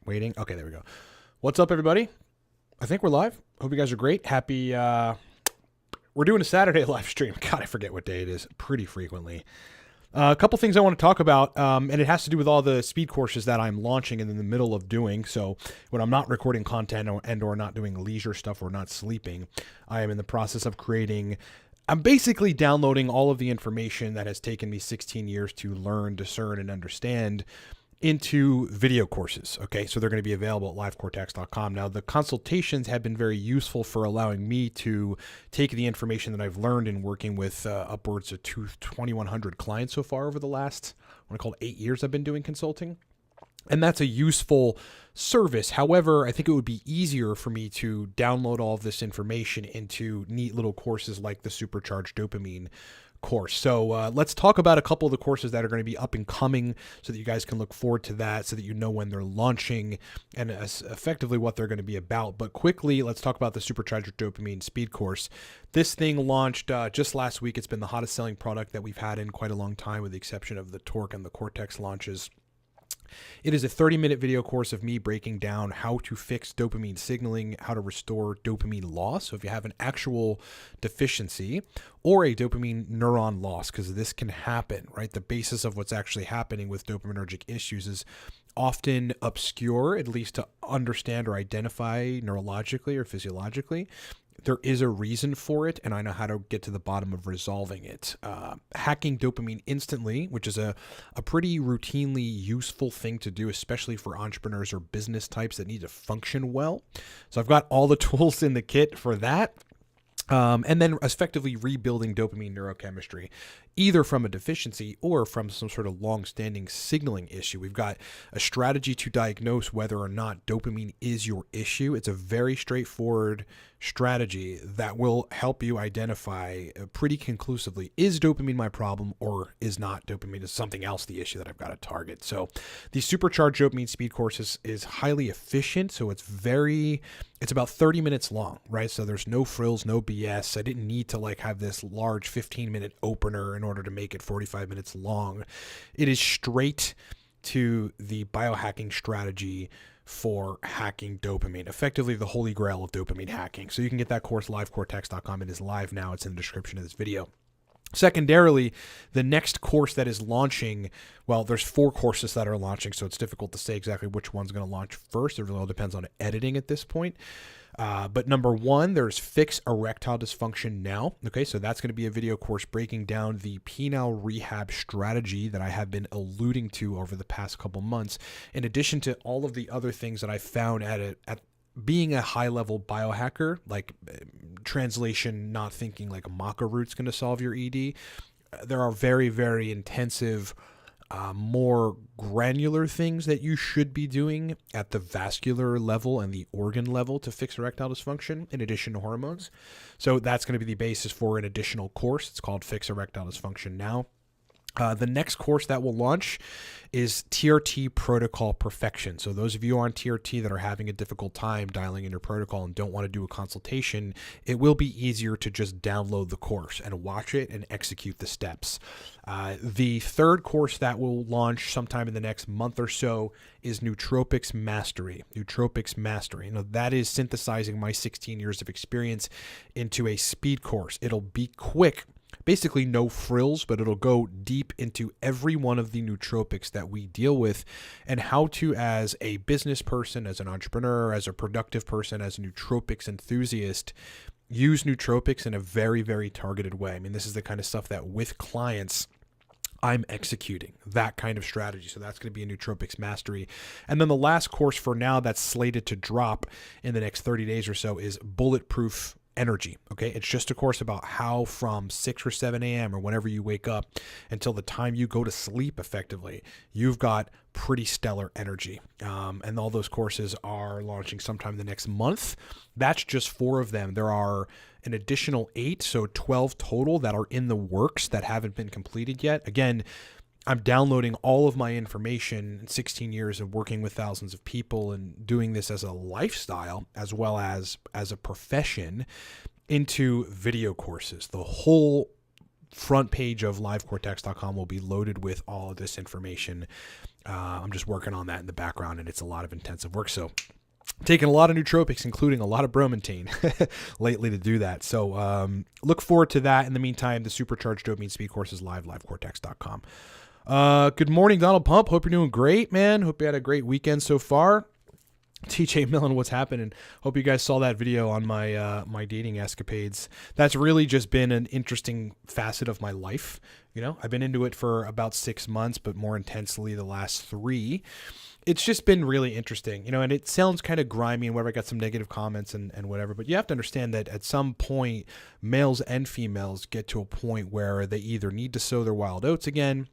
Waiting. Okay, there we go. What's up, everybody? I think we're live. Hope you guys are great. Happy. We're doing a Saturday live stream. God, I forget what day it is pretty frequently. A couple things I want to talk about, and it has to do with all the speed courses that I'm launching and in the middle of doing. So when I'm not recording content or not doing leisure stuff or not sleeping, I am in the process of creating. I'm basically downloading all of the information that has taken me 16 years to learn, discern, and understand into video courses. Okay, so they're going to be available at livecortex.com. Now, the consultations have been very useful for allowing me to take the information that I've learned in working with upwards of 2,100 clients so far over the last, I want to call it 8 years I've been doing consulting. And that's a useful service. However, I think it would be easier for me to download all of this information into neat little courses like the Supercharged Dopamine course. So let's talk about a couple of the courses that are going to be up and coming so that you guys can look forward to that, so that you know when they're launching and effectively what they're going to be about. But quickly, let's talk about the Supercharged Dopamine Speed course. This thing launched just last week. It's been the hottest selling product that we've had in quite a long time, with the exception of the Torque and the Cortex launches. It is a 30-minute video course of me breaking down how to fix dopamine signaling, how to restore dopamine loss. So if you have an actual deficiency or a dopamine neuron loss, because this can happen, right? The basis of what's actually happening with dopaminergic issues is often obscure, at least to understand or identify neurologically or physiologically. There is a reason for it, and I know how to get to the bottom of resolving it. Hacking dopamine instantly, which is a pretty routinely useful thing to do, especially for entrepreneurs or business types that need to function well. So I've got all the tools in the kit for that. And then effectively rebuilding dopamine neurochemistry, either from a deficiency or from some sort of long-standing signaling issue. We've got a strategy to diagnose whether or not dopamine is your issue. It's a very straightforward strategy that will help you identify pretty conclusively, is dopamine my problem or is not dopamine is something else the issue that I've got to target. So the Supercharged Dopamine Speed course is highly efficient. So it's about 30 minutes long, right? So there's no frills, no BS. I didn't need to have this large 15-minute opener in order to make it 45 minutes long. It is straight to the biohacking strategy for hacking dopamine, effectively the holy grail of dopamine hacking. So you can get that course livecortex.com. It is live now. It's in the description of this video. Secondarily, the next course that is launching, well, there's 4 courses that are launching, so it's difficult to say exactly which one's going to launch first. It really all depends on editing at this point. But number 1, there's Fix Erectile Dysfunction Now. Okay, so that's going to be a video course breaking down the penile rehab strategy that I have been alluding to over the past couple months, in addition to all of the other things that I found at being a high-level biohacker, like translation, not thinking like maca root's going to solve your ED. There are very, very intensive, more granular things that you should be doing at the vascular level and the organ level to fix erectile dysfunction, in addition to hormones. So that's going to be the basis for an additional course. It's called Fix Erectile Dysfunction Now. The next course that will launch is TRT Protocol Perfection. So those of you on TRT that are having a difficult time dialing in your protocol and don't want to do a consultation, it will be easier to just download the course and watch it and execute the steps. The third course that will launch sometime in the next month or so is Nootropics Mastery. Nootropics Mastery. That is synthesizing my 16 years of experience into a speed course. It'll be quick. Basically no frills, but it'll go deep into every one of the nootropics that we deal with and how to, as a business person, as an entrepreneur, as a productive person, as a nootropics enthusiast, use nootropics in a very, very targeted way. I mean, this is the kind of stuff that with clients I'm executing, that kind of strategy. So that's going to be a Nootropics Mastery. And then the last course for now that's slated to drop in the next 30 days or so is Bulletproof Energy. Okay, it's just a course about how from 6 or 7 a.m. or whenever you wake up until the time you go to sleep, effectively, you've got pretty stellar energy. And all those courses are launching sometime in the next month. That's just 4 of them. There are an additional 8, so 12 total that are in the works that haven't been completed yet. Again, I'm downloading all of my information in 16 years of working with thousands of people and doing this as a lifestyle as well as a profession into video courses. The whole front page of livecortex.com will be loaded with all of this information. I'm just working on that in the background, and it's a lot of intensive work. So taking a lot of nootropics, including a lot of bromontane lately to do that. So look forward to that. In the meantime, the Supercharged Dopamine Speed course is live, livecortex.com. Good morning, Donald Pump. Hope you're doing great, man. Hope you had a great weekend so far. TJ Millen, what's happening? Hope you guys saw that video on my my dating escapades. That's really just been an interesting facet of my life. You know, I've been into it for about 6 months, but more intensely the last 3. It's just been really interesting, you know, and it sounds kind of grimy and whatever. I got some negative comments and whatever, but you have to understand that at some point, males and females get to a point where they either need to sow their wild oats again.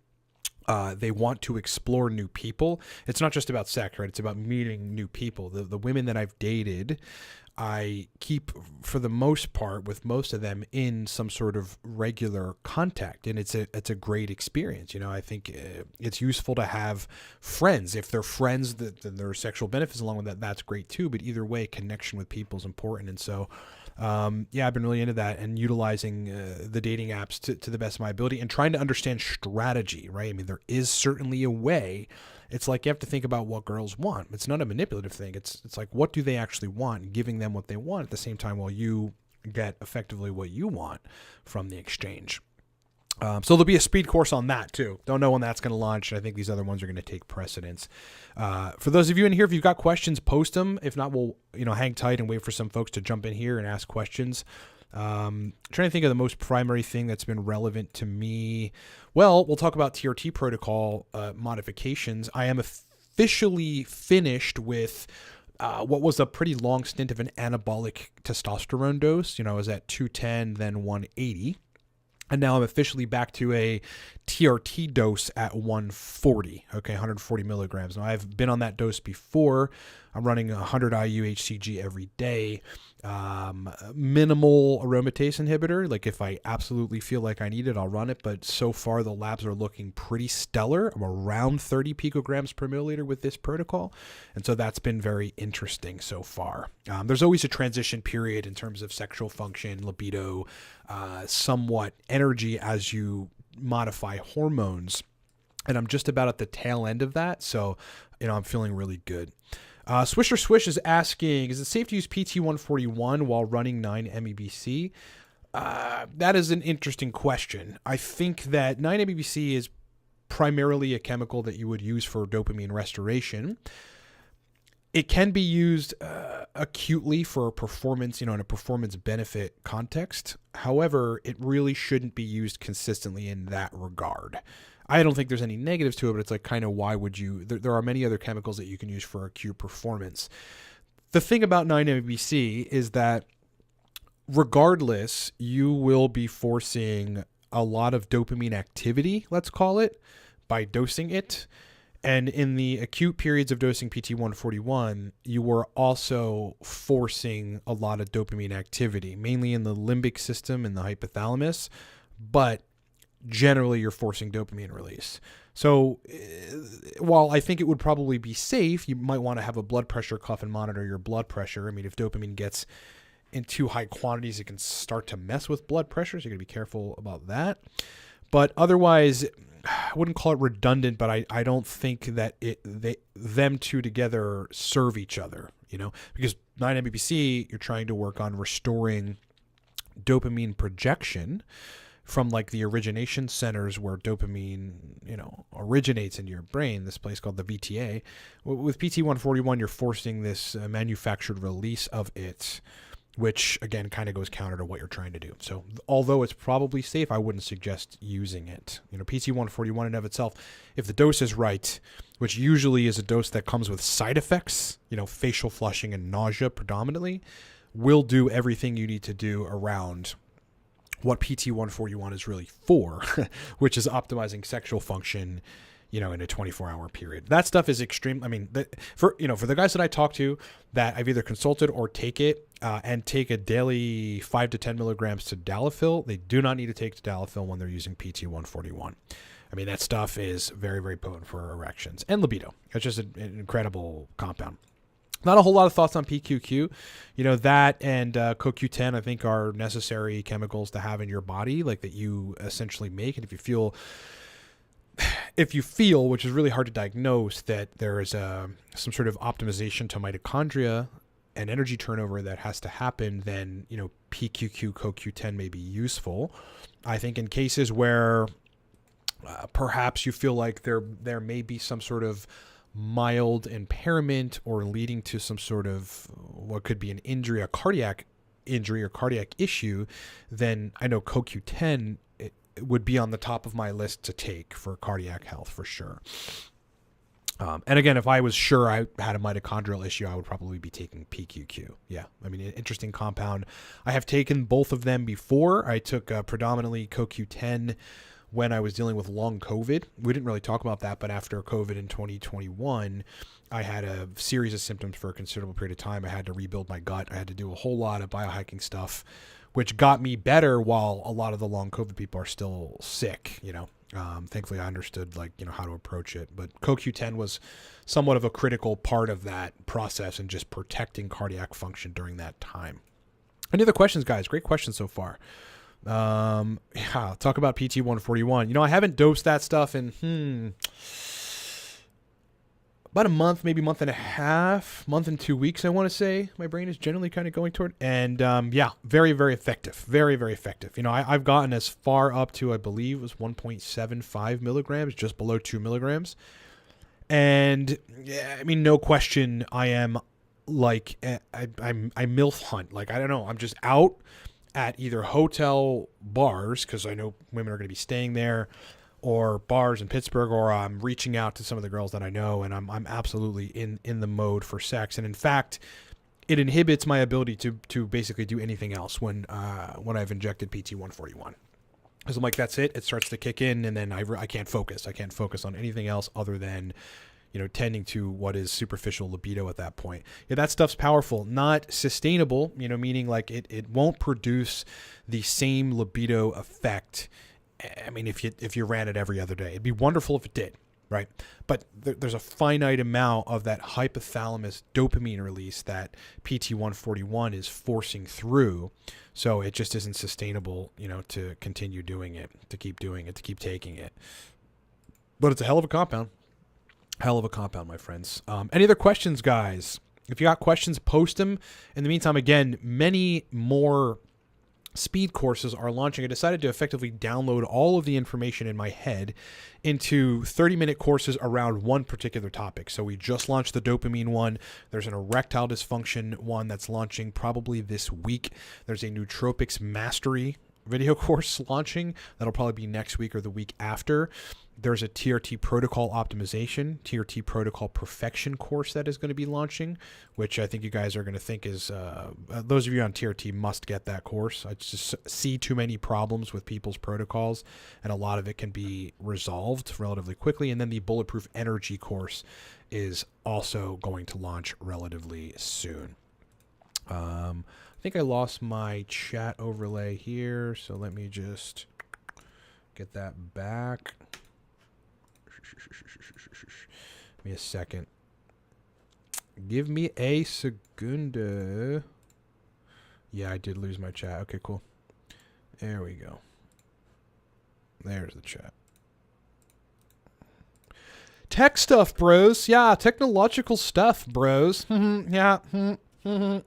They want to explore new people. It's not just about sex, right? It's about meeting new people. The women that I've dated, I keep, for the most part, with most of them in some sort of regular contact, and it's a great experience. You know, I think it's useful to have friends. If they're friends, then there are sexual benefits along with that. That's great too. But either way, connection with people is important, and so. Yeah, I've been really into that and utilizing the dating apps to the best of my ability and trying to understand strategy, right? I mean, there is certainly a way. It's like you have to think about what girls want. It's not a manipulative thing. It's like, what do they actually want, and giving them what they want at the same time while you get effectively what you want from the exchange. So there'll be a speed course on that too. Don't know when that's going to launch. I think these other ones are going to take precedence. For those of you in here, if you've got questions, post them. If not, we'll hang tight and wait for some folks to jump in here and ask questions. Trying to think of the most primary thing that's been relevant to me. Well, we'll talk about TRT protocol modifications. I am officially finished with what was a pretty long stint of an anabolic testosterone dose. You know, I was at 210, then 180. And now I'm officially back to a TRT dose at 140, 140 milligrams. Now, I've been on that dose before. I'm running 100 IU HCG every day. Minimal aromatase inhibitor. Like if I absolutely feel like I need it, I'll run it. But so far, the labs are looking pretty stellar. I'm around 30 picograms per milliliter with this protocol. And so that's been very interesting so far. There's always a transition period in terms of sexual function, libido, somewhat energy as you modify hormones. And I'm just about at the tail end of that. So, I'm feeling really good. Swisher Swish is asking, is it safe to use PT141 while running 9-MeBC? That is an interesting question. I think that 9-MeBC is primarily a chemical that you would use for dopamine restoration. It can be used acutely for performance, in a performance benefit context. However, it really shouldn't be used consistently in that regard. I don't think there's any negatives to it, but it's like, kind of, why would you? There are many other chemicals that you can use for acute performance. The thing about 9-MeBC is that regardless, you will be forcing a lot of dopamine activity, let's call it, by dosing it. And in the acute periods of dosing PT141, you were also forcing a lot of dopamine activity, mainly in the limbic system and the hypothalamus, but generally you're forcing dopamine release. So while I think it would probably be safe, you might want to have a blood pressure cuff and monitor your blood pressure. I mean, if dopamine gets in too high quantities, it can start to mess with blood pressure. So you're going to be careful about that. But otherwise, I wouldn't call it redundant, but I don't think that them two together serve each other, because 9-MeBC, you're trying to work on restoring dopamine projection from like the origination centers where dopamine, originates in your brain, this place called the VTA. With PT141, you're forcing this manufactured release of it, which again kind of goes counter to what you're trying to do. So although it's probably safe, I wouldn't suggest using it. PT141 in and of itself, if the dose is right, which usually is a dose that comes with side effects, facial flushing and nausea predominantly, will do everything you need to do around what PT141 is really for, which is optimizing sexual function, in a 24-hour period. That stuff is extreme. I mean, for the guys that I talk to that I've either consulted or take it and take a daily 5 to 10 milligrams tadalafil, they do not need to take tadalafil when they're using PT141. I mean, that stuff is very, very potent for erections and libido. It's just an incredible compound. Not a whole lot of thoughts on PQQ. That and CoQ10 I think are necessary chemicals to have in your body, like that you essentially make. And if you feel, which is really hard to diagnose, that there is some sort of optimization to mitochondria and energy turnover that has to happen, then PQQ, CoQ10 may be useful. I think in cases where perhaps you feel like there may be some sort of mild impairment or leading to some sort of what could be an injury, a cardiac injury or cardiac issue, then I know CoQ10 it would be on the top of my list to take for cardiac health for sure. And again, if I was sure I had a mitochondrial issue, I would probably be taking PQQ. Yeah, I mean, an interesting compound. I have taken both of them before. I took predominantly CoQ10 when I was dealing with long COVID. We didn't really talk about that, but after COVID in 2021, I had a series of symptoms for a considerable period of time. I had to rebuild my gut. I had to do a whole lot of biohacking stuff, which got me better while a lot of the long COVID people are still sick, Thankfully, I understood how to approach it. But CoQ10 was somewhat of a critical part of that process and just protecting cardiac function during that time. Any other questions, guys? Great questions so far. Talk about PT141. I haven't dosed that stuff in about a month, maybe month and a half, month and 2 weeks, I want to say. My brain is generally kind of going toward. And very, very effective. Very, very effective. I've gotten as far up to, I believe it was 1.75 milligrams, just below 2 milligrams. And yeah, I mean, no question, I am like, I MILF hunt. Like, I don't know, I'm just out at either hotel bars, because I know women are going to be staying there, or bars in Pittsburgh, or I'm reaching out to some of the girls that I know, and I'm absolutely in the mode for sex. And in fact, it inhibits my ability to basically do anything else when I've injected PT141. Because I'm like, that's it. It starts to kick in, and then I can't focus. I can't focus on anything else other than tending to what is superficial libido at that point. Yeah, that stuff's powerful, not sustainable, meaning like it won't produce the same libido effect. I mean, if you ran it every other day, it'd be wonderful if it did, right? But there's a finite amount of that hypothalamus dopamine release that PT141 is forcing through. So it just isn't sustainable, to continue doing it, to keep doing it, to keep taking it. But it's a hell of a compound. Hell of a compound, my friends. Any other questions, guys? If you got questions, post them. In the meantime, again, many more speed courses are launching. I decided to effectively download all of the information in my head into 30-minute courses around one particular topic. So we just launched the dopamine one. There's an erectile dysfunction one that's launching probably this week. There's a nootropics mastery video course launching. That'll probably be next week or the week after. There's a TRT protocol optimization, TRT protocol perfection course that is going to be launching, which I think you guys are going to think is, those of you on TRT must get that course. I just see too many problems with people's protocols, and a lot of it can be resolved relatively quickly. And then the bulletproof energy course is also going to launch relatively soon. I think I lost my chat overlay here, so let me just get that back. Give me a second. Give me a segunda. Yeah, I did lose my chat. Okay, cool. There we go. There's the chat. Tech stuff, bros. Yeah, technological stuff, bros. Yeah. All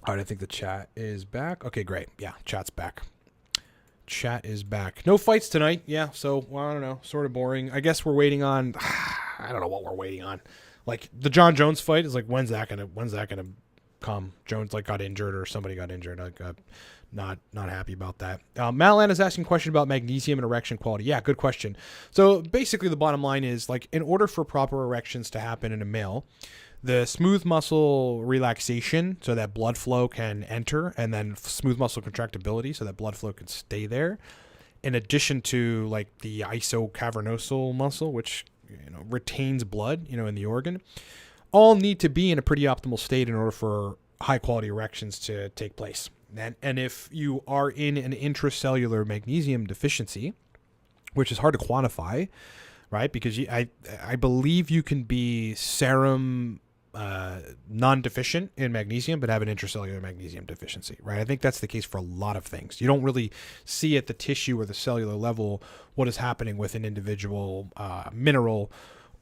right, I think the chat is back. Okay, great. Yeah, chat's back. Chat is back. No fights tonight. Yeah, so well, I don't know. Sort of boring. I guess we're waiting on. I don't know what we're waiting on. Like the John Jones fight is like, when's that gonna come? Jones got injured, or somebody got injured. Not happy about that. Malan is asking a question about magnesium and erection quality. Yeah, good question. So basically, the bottom line is in order for proper erections to happen in a male, the smooth muscle relaxation so that blood flow can enter, and then smooth muscle contractibility so that blood flow can stay there, in addition to the isocavernosal muscle, which retains blood in the organ, all need to be in a pretty optimal state in order for high quality erections to take place. And if you are in an intracellular magnesium deficiency, which is hard to quantify, right? Because I believe you can be serum non-deficient in magnesium, but have an intracellular magnesium deficiency, right? I think that's the case for a lot of things. You don't really see at the tissue or the cellular level what is happening with an individual mineral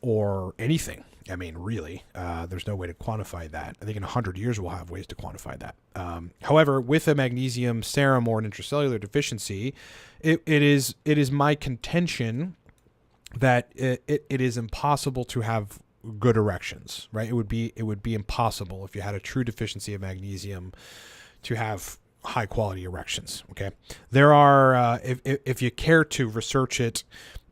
or anything. I mean, really, there's no way to quantify that. I think in 100 years we'll have ways to quantify that. However, with a magnesium serum or an intracellular deficiency, it is my contention that it is impossible to have good erections, right? It would be impossible if you had a true deficiency of magnesium to have high quality erections. Okay, there are if you care to research it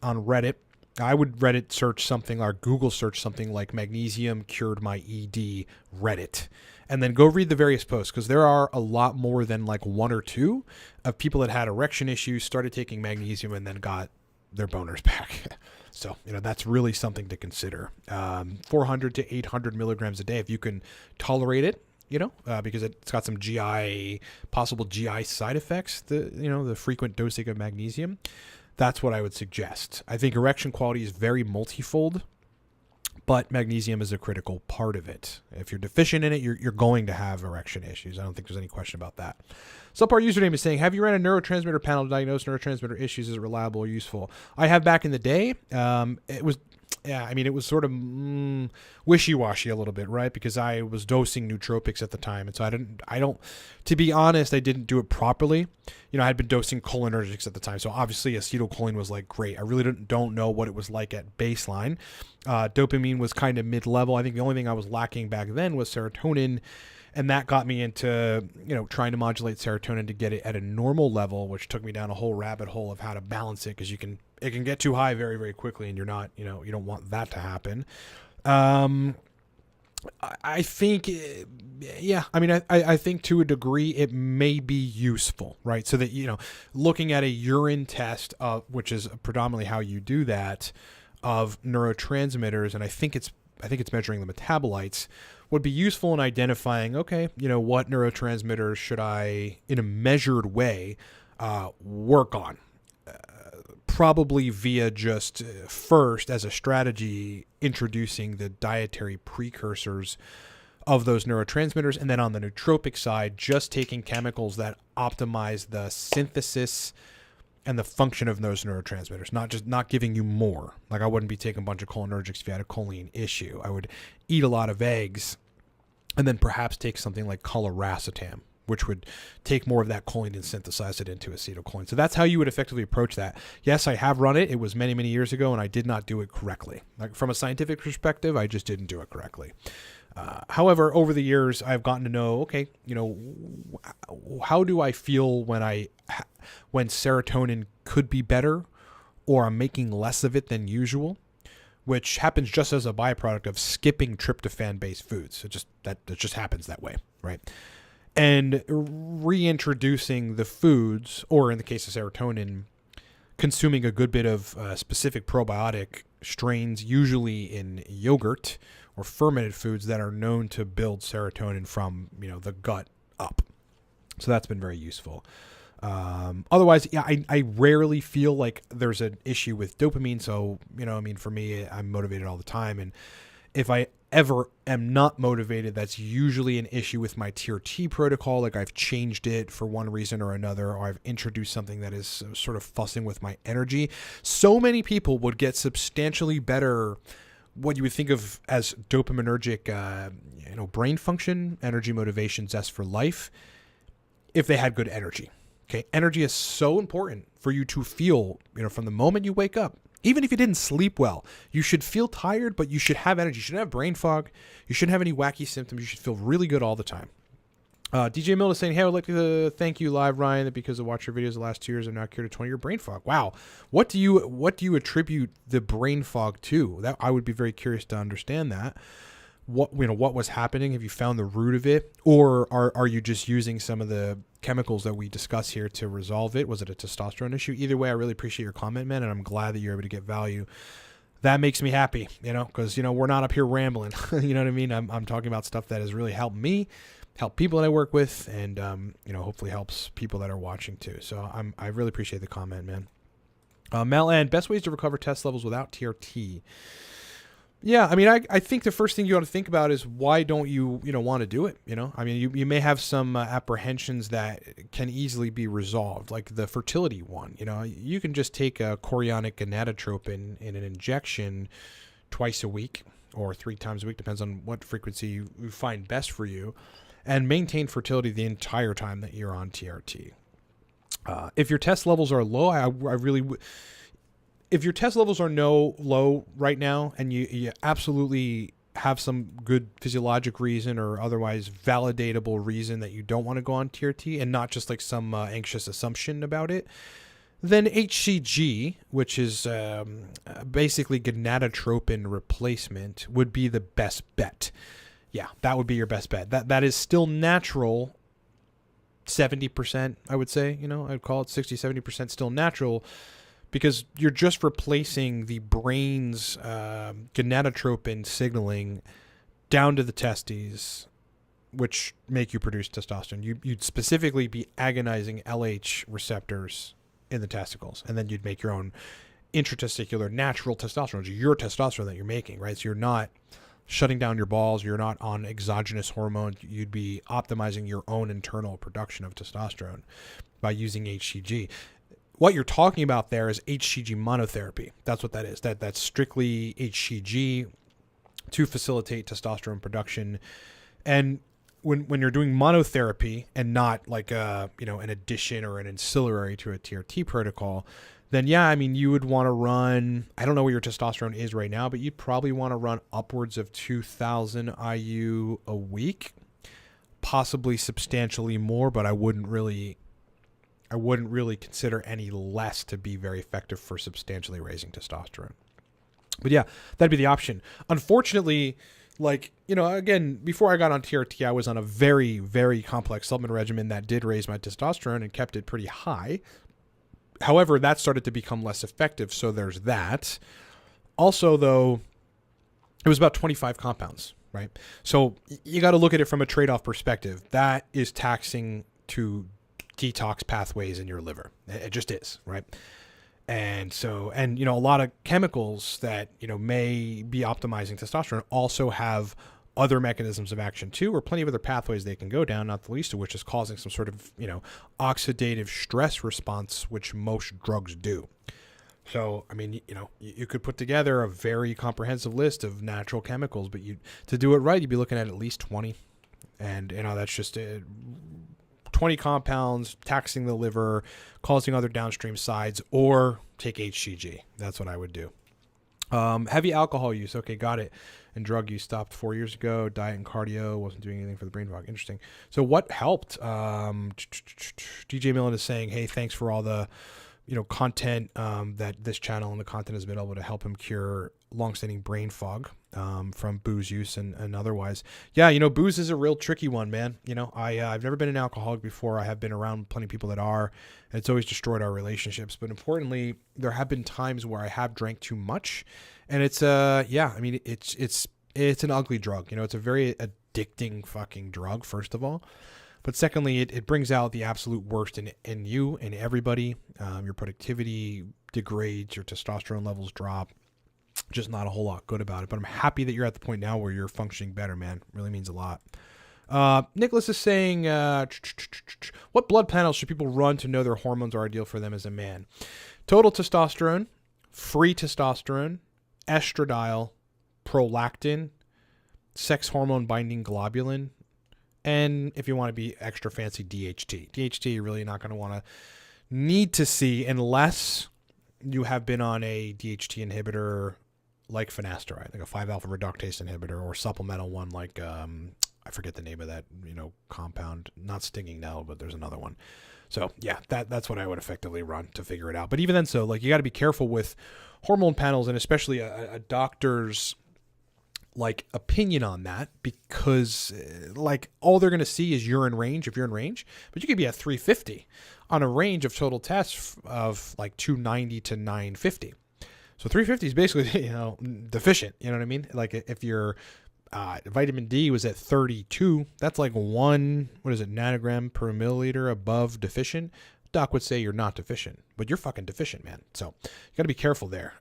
on Reddit, I would Reddit search something or Google search something like magnesium cured my ED Reddit, and then go read the various posts, because there are a lot more than like one or two of people that had erection issues, started taking magnesium, and then got their boners back. So, that's really something to consider. 400 to 800 milligrams a day, if you can tolerate it, because it's got some possible GI side effects, the frequent dosing of magnesium. That's what I would suggest. I think erection quality is very multifold, but magnesium is a critical part of it. If you're deficient in it, you're going to have erection issues. I don't think there's any question about that. Subpar username is saying, have you ran a neurotransmitter panel to diagnose neurotransmitter issues? Is it reliable or useful? I have back in the day. It was sort of wishy-washy a little bit, right? Because I was dosing nootropics at the time. And so to be honest, I didn't do it properly. I had been dosing cholinergics at the time. So obviously acetylcholine was like great. I really don't know what it was like at baseline. Dopamine was kind of mid-level. I think the only thing I was lacking back then was serotonin. And that got me into, trying to modulate serotonin to get it at a normal level, which took me down a whole rabbit hole of how to balance it, because it can get too high very, very quickly, and you're not, you don't want that to happen. I think, I think to a degree it may be useful, right? So that, looking at a urine test, which is predominantly how you do that, of neurotransmitters, and I think it's measuring the metabolites, would be useful in identifying, okay, what neurotransmitters should I, in a measured way, work on? Probably via just first, as a strategy, introducing the dietary precursors of those neurotransmitters, and then on the nootropic side, just taking chemicals that optimize the synthesis and the function of those neurotransmitters, not giving you more. Like, I wouldn't be taking a bunch of cholinergics if you had a choline issue. I would eat a lot of eggs and then perhaps take something like coliracetam, which would take more of that choline and synthesize it into acetylcholine. So that's how you would effectively approach that. Yes, I have run it. It was many, many years ago, and I did not do it correctly. Like, from a scientific perspective, I just didn't do it correctly. However, over the years, I've gotten to know, okay, how do I feel when serotonin could be better, or I'm making less of it than usual, which happens just as a byproduct of skipping tryptophan-based foods. It just happens that way, right? And reintroducing the foods, or in the case of serotonin, consuming a good bit of specific probiotic strains, usually in yogurt or fermented foods that are known to build serotonin from, the gut up. So that's been very useful. Otherwise, yeah, I rarely feel like there's an issue with dopamine. So, for me, I'm motivated all the time. And if I ever am not motivated, that's usually an issue with my TRT protocol. Like, I've changed it for one reason or another, or I've introduced something that is sort of fussing with my energy. So many people would get substantially better, what you would think of as dopaminergic, brain function, energy, motivation, zest for life, if they had good energy. Okay. Energy is so important for you to feel, from the moment you wake up. Even if you didn't sleep well, you should feel tired, but you should have energy. You shouldn't have brain fog. You shouldn't have any wacky symptoms. You should feel really good all the time. DJ Mill is saying, hey, I would like to thank you live, Ryan, that because of watch your videos the last 2 years, I'm now cured of 20-year brain fog. Wow. What do you attribute the brain fog to? That I would be very curious to understand that. What was happening? Have you found the root of it? Or are you just using some of the chemicals that we discuss here to resolve it? Was it a testosterone issue? Either way, I really appreciate your comment, man, and I'm glad that you're able to get value. That makes me happy, because, we're not up here rambling. You know what I mean? I'm talking about stuff that has really helped me, help people that I work with, and, hopefully helps people that are watching too. So I really appreciate the comment, man. Malan, best ways to recover test levels without TRT. Yeah, I mean, I think the first thing you want to think about is why don't you want to do it? I mean, you may have some apprehensions that can easily be resolved, like the fertility one. You can just take a chorionic gonadotropin in an injection twice a week or 3 times a week, depends on what frequency you find best for you, and maintain fertility the entire time that you're on TRT. If your test levels are low, I really would. If your test levels are low right now and you absolutely have some good physiologic reason or otherwise validatable reason that you don't want to go on TRT and not just like some anxious assumption about it, then HCG, which is basically gonadotropin replacement, would be the best bet. Yeah, that would be your best bet. That is still natural. 70%, I would say, I'd call it 60, 70% still natural, because you're just replacing the brain's gonadotropin signaling down to the testes, which make you produce testosterone. You'd specifically be agonizing LH receptors in the testicles, and then you'd make your own intratesticular natural testosterone, which is your testosterone that you're making, right? So you're not shutting down your balls, you're not on exogenous hormones, you'd be optimizing your own internal production of testosterone by using HCG. What you're talking about there is HCG monotherapy. That's what that is. That's strictly HCG to facilitate testosterone production. And when you're doing monotherapy and not like an addition or an ancillary to a TRT protocol, then yeah, I mean, you would want to run, I don't know what your testosterone is right now, but you'd probably want to run upwards of 2,000 IU a week, possibly substantially more, but I wouldn't really consider any less to be very effective for substantially raising testosterone. But yeah, that'd be the option. Unfortunately, again, before I got on TRT, I was on a very, very complex supplement regimen that did raise my testosterone and kept it pretty high. However, that started to become less effective, so there's that. Also, though, it was about 25 compounds, right? So you got to look at it from a trade-off perspective. That is taxing to detox pathways in your liver. It just is, right? And so, a lot of chemicals that, may be optimizing testosterone also have other mechanisms of action too, or plenty of other pathways they can go down, not the least of which is causing some sort of, oxidative stress response, which most drugs do. So, I mean, you could put together a very comprehensive list of natural chemicals, but to do it right, you'd be looking at least 20. And, that's just 20 compounds taxing the liver, causing other downstream sides, or take HCG. That's what I would do. Heavy alcohol use. Okay, got it. And drug use stopped 4 years ago. Diet and cardio, wasn't doing anything for the brain fog. Interesting. So what helped? DJ Millen is saying, hey, thanks for all the content that this channel and the content has been able to help him cure longstanding brain fog from booze use and otherwise. Yeah, booze is a real tricky one, man. I've never been an alcoholic before. I have been around plenty of people that are, and it's always destroyed our relationships. But importantly, there have been times where I have drank too much, and it's it's an ugly drug. It's a very addicting fucking drug, first of all. But secondly, it brings out the absolute worst in you and everybody. Your productivity degrades, your testosterone levels drop. Just not a whole lot good about it. But I'm happy that you're at the point now where you're functioning better, man. Really means a lot. Nicholas is saying, what blood panels should people run to know their hormones are ideal for them as a man? Total testosterone, free testosterone, estradiol, prolactin, sex hormone binding globulin, and if you want to be extra fancy, DHT. DHT you're really not going to want to need to see unless you have been on a DHT inhibitor like finasteride, like a 5-alpha reductase inhibitor, or supplemental one like, I forget the name of that, compound, not stinging nettle, but there's another one. So yeah, that's what I would effectively run to figure it out. But even then, so you got to be careful with hormone panels, and especially a doctor's opinion on that, because all they're going to see is you're in range if you're in range, but you could be at 350 on a range of total tests of 290 to 950. So 350 is basically, deficient. You know what I mean? If your vitamin D was at 32, that's 1 nanogram per milliliter above deficient. doc would say you're not deficient, but you're fucking deficient, man. So you got to be careful there.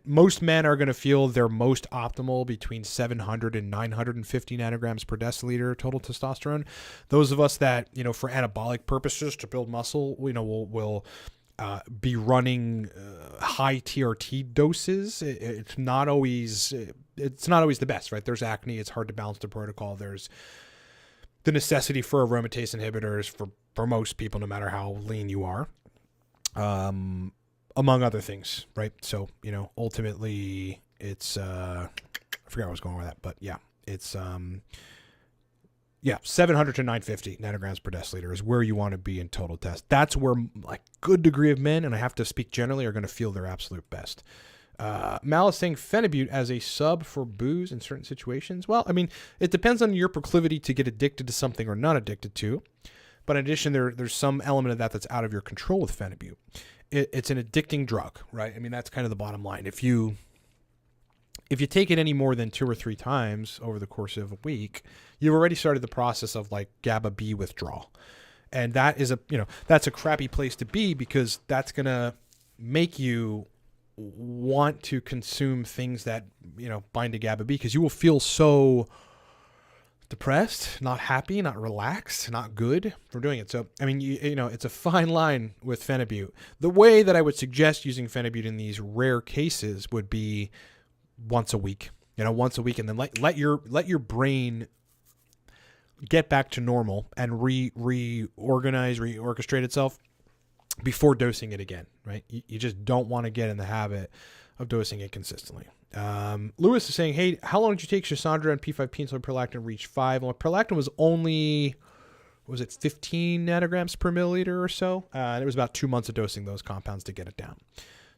Most men are going to feel they're most optimal between 700 and 950 nanograms per deciliter total testosterone. Those of us that, for anabolic purposes to build muscle, will be running high TRT doses. It's not always the best, right? There's acne. It's hard to balance the protocol. There's the necessity for aromatase inhibitors for most people, no matter how lean you are, among other things, right? So, ultimately it's, I forgot where I was going with that, but yeah, it's, 700 to 950 nanograms per deciliter is where you want to be in total test. That's where like good degree of men, and I have to speak generally, are going to feel their absolute best. Mal is saying phenibut as a sub for booze in certain situations. Well, I mean, it depends on your proclivity to get addicted to something or not addicted to. But in addition, there's some element of that that's out of your control with phenibut. It's an addicting drug, right? I mean, that's kind of the bottom line. If you take it any more than 2 or 3 times over the course of a week, you've already started the process of like GABA B withdrawal. And that is that's a crappy place to be, because that's going to make you want to consume things that, bind to GABA B, because you will feel so depressed, not happy, not relaxed, not good for doing it. So, I mean, it's a fine line with phenibut. The way that I would suggest using phenibut in these rare cases would be once a week, and then let your brain get back to normal and reorchestrate itself before dosing it again, right? You just don't want to get in the habit of dosing it consistently. Lewis is saying, hey, how long did you take Shasandra and P5P until prolactin reached 5? Well, prolactin was only, 15 nanograms per milliliter or so? And it was about 2 months of dosing those compounds to get it down.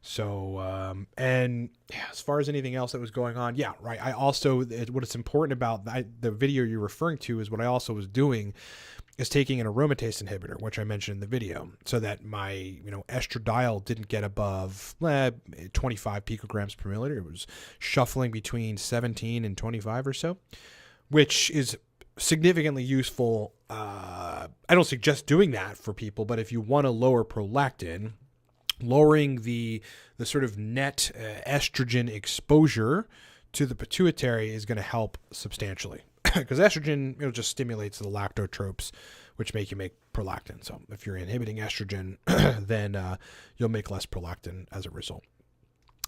So, as far as anything else that was going on, yeah, right. I also, what it's important about the video you're referring to is what I also was doing is taking an aromatase inhibitor, which I mentioned in the video, so that my, estradiol didn't get above 25 picograms per milliliter. It was shuffling between 17 and 25 or so, which is significantly useful. I don't suggest doing that for people, but if you want to lower prolactin, lowering the sort of net estrogen exposure to the pituitary is going to help substantially, because estrogen just stimulates the lactotropes, which make you make prolactin. So if you're inhibiting estrogen, then you'll make less prolactin as a result.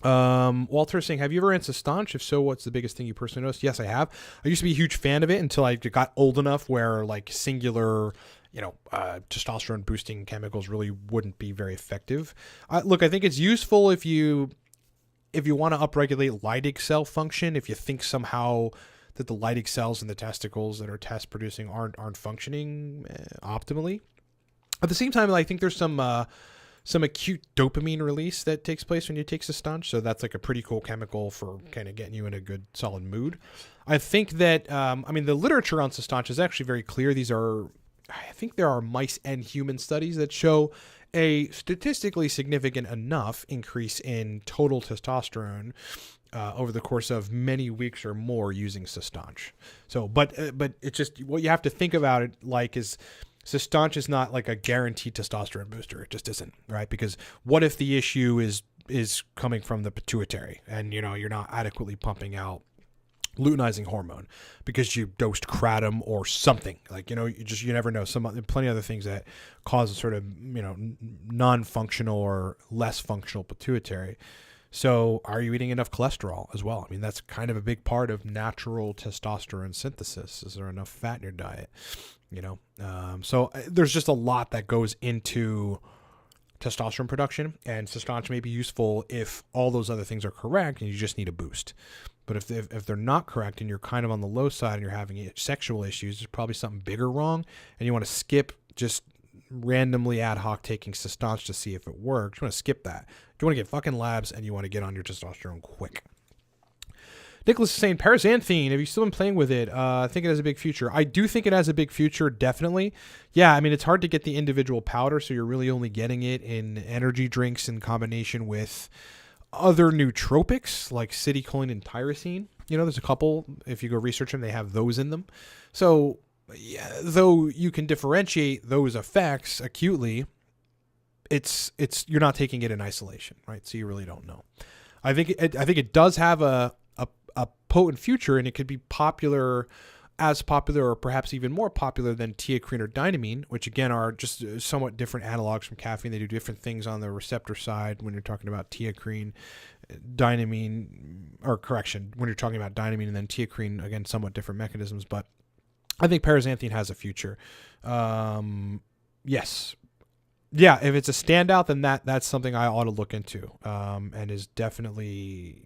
Walter is saying, have you ever ran Sustanche? If so, what's the biggest thing you personally noticed? Yes, I have. I used to be a huge fan of it until I got old enough where like singular testosterone boosting chemicals really wouldn't be very effective. Look, I think it's useful if you want to upregulate Leydig cell function, if you think somehow that the Leydig cells in the testicles that are test producing aren't functioning optimally. At the same time, I think there's some acute dopamine release that takes place when you take Sustanche. So that's like a pretty cool chemical for kind of getting you in a good solid mood. I think that, the literature on Sustanche is actually very clear. I think there are mice and human studies that show a statistically significant enough increase in total testosterone over the course of many weeks or more using Sustanche. So, but it's just what you have to think about it like is Sustanche is not like a guaranteed testosterone booster. It just isn't, right? Because what if the issue is coming from the pituitary and you're not adequately pumping out luteinizing hormone because you dosed kratom or something, like you never know. Plenty of other things that cause a sort of non-functional or less functional pituitary. So are you eating enough cholesterol as well? I mean, that's kind of a big part of natural testosterone synthesis. Is there enough fat in your diet? So there's just a lot that goes into testosterone production, and Sustanche may be useful if all those other things are correct and you just need a boost. But if they're not correct and you're kind of on the low side and you're having sexual issues, there's probably something bigger wrong, and you want to skip just randomly ad hoc taking Sustanche to see if it works. You want to skip that. You want to get fucking labs and you want to get on your testosterone quick. Nicholas is saying, paraxanthine, have you still been playing with it? I think it has a big future. I do think it has a big future, definitely. Yeah, I mean, it's hard to get the individual powder, so you're really only getting it in energy drinks in combination with other nootropics like citicoline and tyrosine. There's a couple, if you go research them, they have those in them. So, yeah, though you can differentiate those effects acutely, it's you're not taking it in isolation, right? So you really don't know. I think it does have a potent future, and it could be as popular or perhaps even more popular than teacrine or dynamine, which again are just somewhat different analogs from caffeine. They do different things on the receptor side when you're talking about teacrine, dynamine, or correction, when you're talking about dynamine and then teacrine, again, somewhat different mechanisms. But I think paraxanthine has a future. Yes. Yeah, if it's a standout, then that's something I ought to look into, and is definitely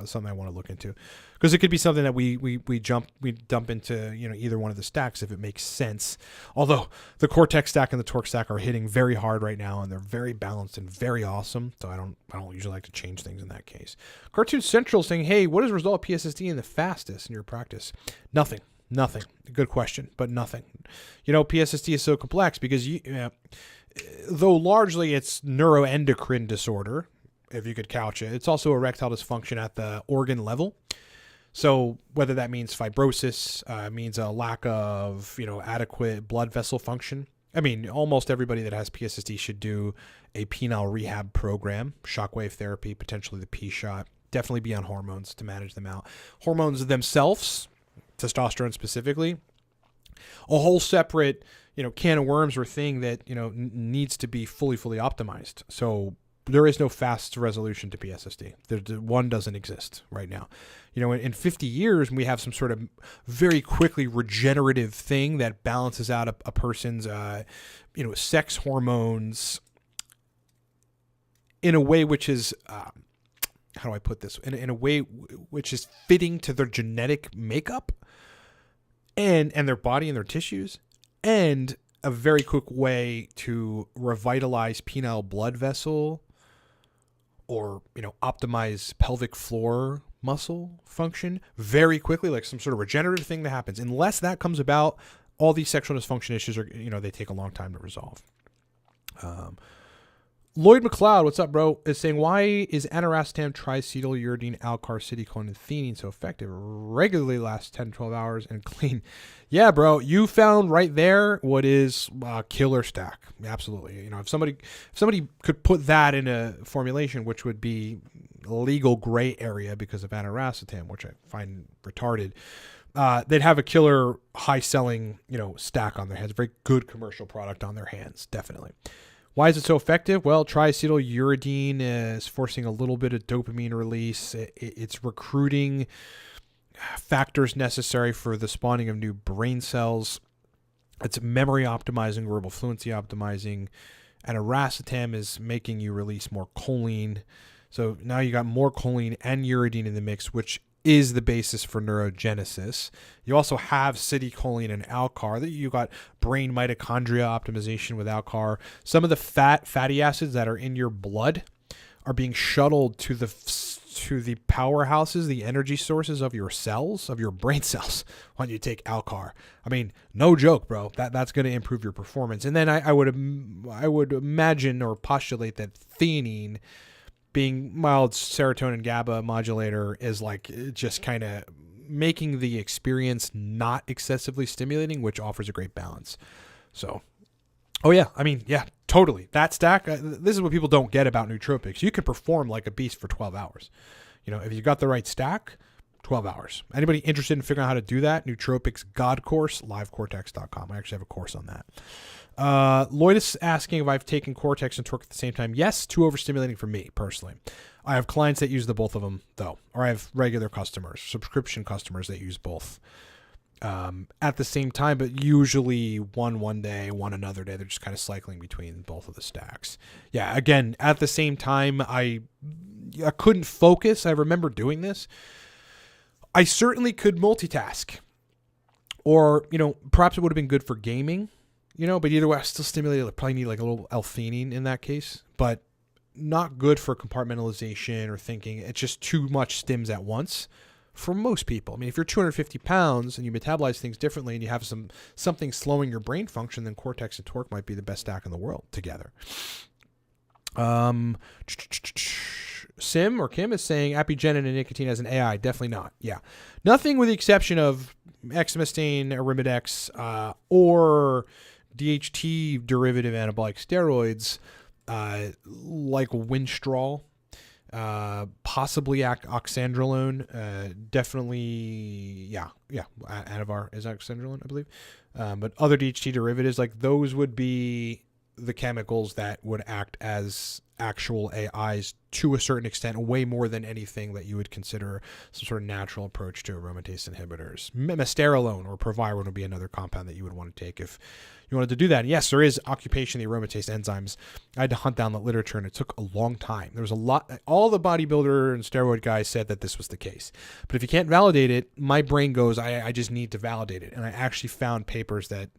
something I want to look into, because it could be something that we dump into either one of the stacks if it makes sense. Although the Cortex stack and the Torque stack are hitting very hard right now, and they're very balanced and very awesome. So I don't usually like to change things in that case. Cartoon Central saying, hey, what is the result of PSSD in the fastest in your practice? Nothing. Good question, but nothing. PSSD is so complex because though largely it's neuroendocrine disorder, if you could couch it, it's also erectile dysfunction at the organ level. So whether that means fibrosis, means a lack of, adequate blood vessel function. I mean, almost everybody that has PSSD should do a penile rehab program, shockwave therapy, potentially the P shot, definitely be on hormones to manage them out. Hormones themselves, testosterone specifically, a whole separate can of worms or thing that needs to be fully optimized. So there is no fast resolution to PSSD. The one doesn't exist right now. In 50 years, we have some sort of very quickly regenerative thing that balances out a person's sex hormones in a way which is how do I put this, in a way which is fitting to their genetic makeup and their body and their tissues, and a very quick way to revitalize penile blood vessel or, optimize pelvic floor muscle function very quickly, like some sort of regenerative thing that happens. Unless that comes about, all these sexual dysfunction issues are, they take a long time to resolve. Lloyd McLeod, what's up, bro, is saying, why is aniracetam, triacetyl, uridine, alcarciticone, and theanine so effective? Regularly lasts 10 to 12 hours and clean. Yeah, bro, you found right there what is a killer stack. Absolutely. If somebody could put that in a formulation, which would be a legal gray area because of aniracetam, which I find retarded, they'd have a killer high-selling, stack on their hands. A very good commercial product on their hands, definitely. Why is it so effective? Well, triacetyl uridine is forcing a little bit of dopamine release. It's recruiting factors necessary for the spawning of new brain cells. It's memory optimizing, verbal fluency optimizing. And aracetam is making you release more choline. So now you got more choline and uridine in the mix, which is the basis for neurogenesis. You also have citicholine and alcar. You got brain mitochondria optimization with alcar. Some of the fatty acids that are in your blood are being shuttled to the powerhouses, the energy sources of your cells, of your brain cells, when you take alcar. I mean, no joke, bro. That's going to improve your performance. And then I would imagine or postulate that theanine, being mild serotonin GABA modulator, is like just kind of making the experience not excessively stimulating, which offers a great balance. So, totally. That stack, this is what people don't get about nootropics. You can perform like a beast for 12 hours. If you got the right stack, 12 hours. Anybody interested in figuring out how to do that? Nootropics God course, livecortex.com. I actually have a course on that. Lloyd is asking if I've taken Cortex and Torque at the same time. Yes, too overstimulating for me personally. I have clients that use the both of them though, or I have regular customers, subscription customers that use both at the same time, but usually one day, one another day. They're just kind of cycling between both of the stacks. Yeah, again, at the same time, I couldn't focus. I remember doing this. I certainly could multitask, or, perhaps it would have been good for gaming. But either way, I still stimulated. I probably need like a little L-theanine in that case, but not good for compartmentalization or thinking. It's just too much stims at once for most people. I mean, if you're 250 pounds and you metabolize things differently and you have something slowing your brain function, then Cortex and Torque might be the best stack in the world together. Sim or Kim is saying apigenin and nicotine as an AI. Definitely not. Yeah. Nothing with the exception of exemestane, Arimidex, or DHT derivative anabolic steroids like winstrol, possibly oxandrolone, definitely, Anavar is oxandrolone, I believe. But other DHT derivatives, like those would be the chemicals that would act as actual AIs to a certain extent, way more than anything that you would consider some sort of natural approach to aromatase inhibitors. Mesterolone or proviron would be another compound that you would want to take if you wanted to do that. And yes, there is occupation of the aromatase enzymes. I had to hunt down the literature, and it took a long time. There was a lot. All the bodybuilder and steroid guys said that this was the case. But if you can't validate it, my brain goes, I just need to validate it. And I actually found papers that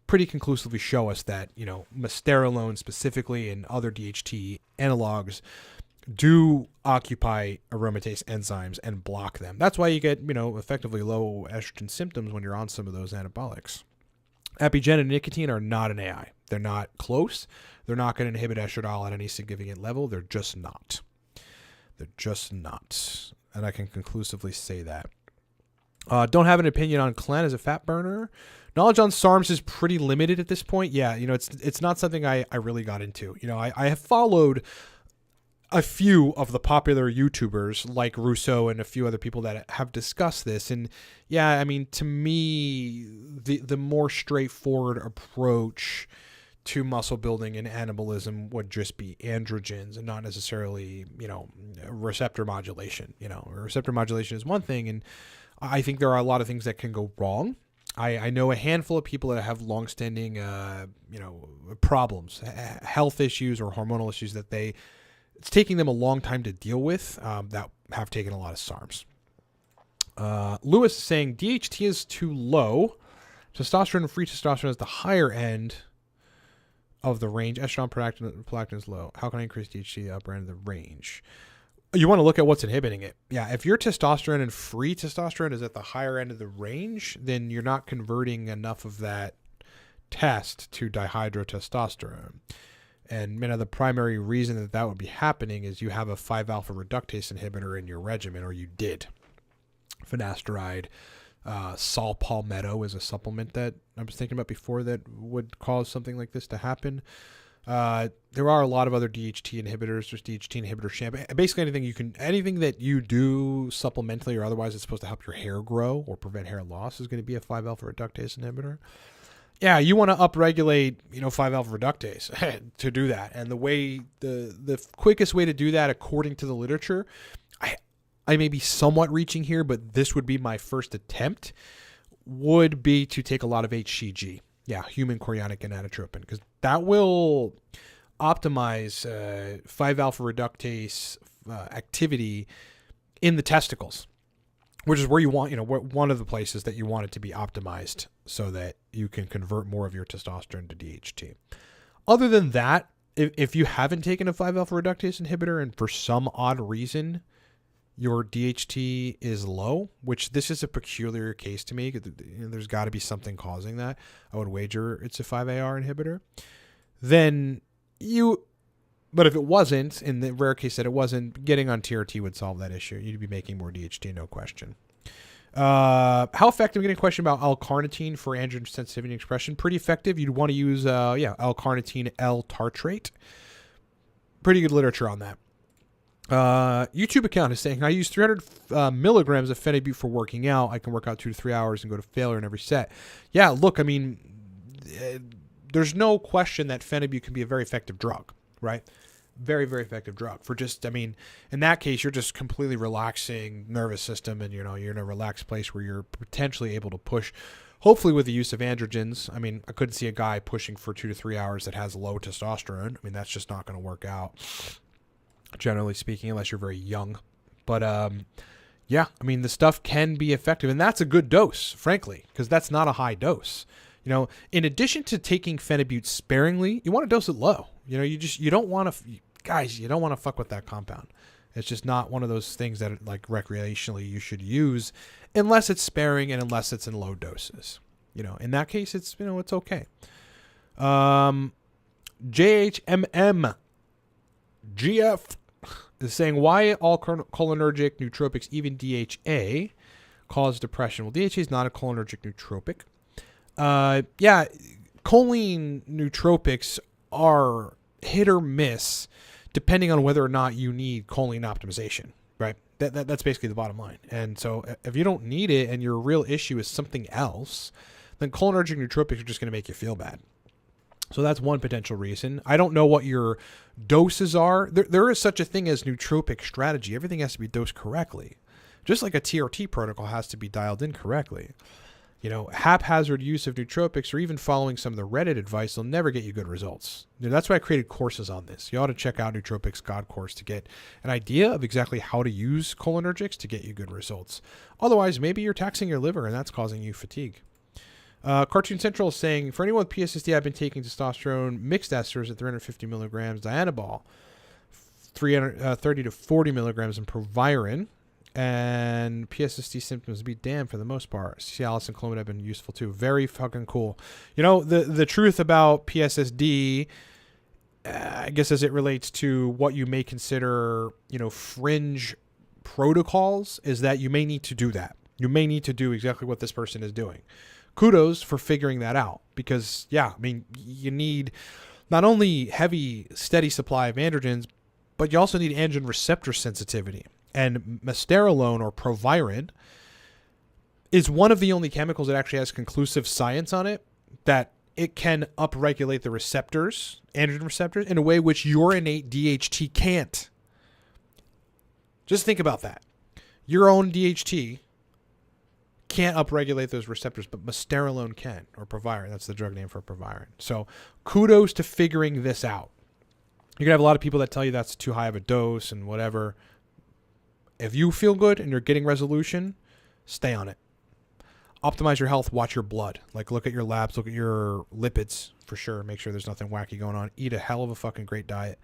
pretty conclusively show us that, mesterolone specifically and other DHT analogs do occupy aromatase enzymes and block them. That's why you get, effectively low estrogen symptoms when you're on some of those anabolics. Apigen and nicotine are not an AI. They're not close. They're not going to inhibit estradiol at any significant level. They're just not. And I can conclusively say that. Don't have an opinion on Clen as a fat burner. Knowledge on SARMs is pretty limited at this point. Yeah, it's not something I really got into. I have followed a few of the popular YouTubers like Russo and a few other people that have discussed this. And yeah, I mean, to me, the more straightforward approach to muscle building and anabolism would just be androgens and not necessarily, receptor modulation. Receptor modulation is one thing, and I think there are a lot of things that can go wrong. I know a handful of people that have longstanding, problems, health issues or hormonal issues that it's taking them a long time to deal with, that have taken a lot of SARMs. Lewis is saying DHT is too low. Testosterone and free testosterone is the higher end of the range. Estrogen prolactin is low. How can I increase DHT the upper end of the range? You want to look at what's inhibiting it. Yeah, if your testosterone and free testosterone is at the higher end of the range, then you're not converting enough of that test to dihydrotestosterone. And the primary reason that would be happening is you have a 5-alpha reductase inhibitor in your regimen, or you did. Finasteride, Sol Palmetto is a supplement that I was thinking about before that would cause something like this to happen. There are a lot of other DHT inhibitors. There's DHT inhibitor shampoo. Basically anything that you do supplementally or otherwise it's supposed to help your hair grow or prevent hair loss is going to be a 5-alpha reductase inhibitor. Yeah, you want to upregulate, 5-alpha reductase to do that. And the quickest way to do that, according to the literature, I may be somewhat reaching here, but this would be my first attempt, would be to take a lot of HCG. Yeah, human chorionic gonadotropin, because that will optimize 5-alpha reductase activity in the testicles, which is where you want, one of the places that you want it to be optimized so that you can convert more of your testosterone to DHT. Other than that, if you haven't taken a 5-alpha reductase inhibitor and for some odd reason your DHT is low, which this is a peculiar case to me, there's got to be something causing that. I would wager it's a 5-AR inhibitor. But if it wasn't, in the rare case that it wasn't, getting on TRT would solve that issue. You'd be making more DHT, no question. How effective? I'm getting a question about L-carnitine for androgen sensitivity and expression. Pretty effective. You'd want to use L-carnitine L-tartrate. Pretty good literature on that. YouTube account is saying, I use 300 milligrams of phenibut for working out. I can work out 2 to 3 hours and go to failure in every set. Yeah, look, I mean, there's no question that phenibut can be a very effective drug, right? Very, very effective drug for just, in that case, you're just completely relaxing nervous system and, you're in a relaxed place where you're potentially able to push, hopefully with the use of androgens. I couldn't see a guy pushing for 2 to 3 hours that has low testosterone. That's just not going to work out, generally speaking, unless you're very young. But the stuff can be effective, and that's a good dose, frankly, because that's not a high dose. In addition to taking phenibut sparingly, you want to dose it low. You don't want to fuck with that compound. It's just not one of those things that like recreationally you should use unless it's sparing and unless it's in low doses. In that case, it's okay. JHMM GF is saying, why all cholinergic nootropics, even DHA, cause depression? Well, DHA is not a cholinergic nootropic. Choline nootropics are hit or miss depending on whether or not you need choline optimization, right? That's basically the bottom line. And so if you don't need it and your real issue is something else, then cholinergic nootropics are just going to make you feel bad. So that's one potential reason. I don't know what your doses are. There is such a thing as nootropic strategy. Everything has to be dosed correctly. Just like a TRT protocol has to be dialed in correctly. Haphazard use of nootropics or even following some of the Reddit advice will never get you good results. That's why I created courses on this. You ought to check out Nootropics God course to get an idea of exactly how to use cholinergics to get you good results. Otherwise, maybe you're taxing your liver and that's causing you fatigue. Cartoon Central is saying, for anyone with PSSD, I've been taking testosterone mixed esters at 350 milligrams dianabol, 30 to 40 milligrams in proviron, and PSSD symptoms be damned for the most part. Cialis and Clomid have been useful too. Very fucking cool. The truth about PSSD, I guess as it relates to what you may consider, fringe protocols, is that you may need to do that. You may need to do exactly what this person is doing. Kudos for figuring that out because, you need not only heavy, steady supply of androgens, but you also need androgen receptor sensitivity. And mesterolone or proviron is one of the only chemicals that actually has conclusive science on it that it can upregulate the receptors, androgen receptors, in a way which your innate DHT can't. Just think about that. Your own DHT can't upregulate those receptors, but mesterolone can, or proviron. That's the drug name for proviron. So kudos to figuring this out. You're going to have a lot of people that tell you that's too high of a dose and whatever. If you feel good and you're getting resolution, stay on it. Optimize your health. Watch your blood. Look at your labs. Look at your lipids for sure. Make sure there's nothing wacky going on. Eat a hell of a fucking great diet,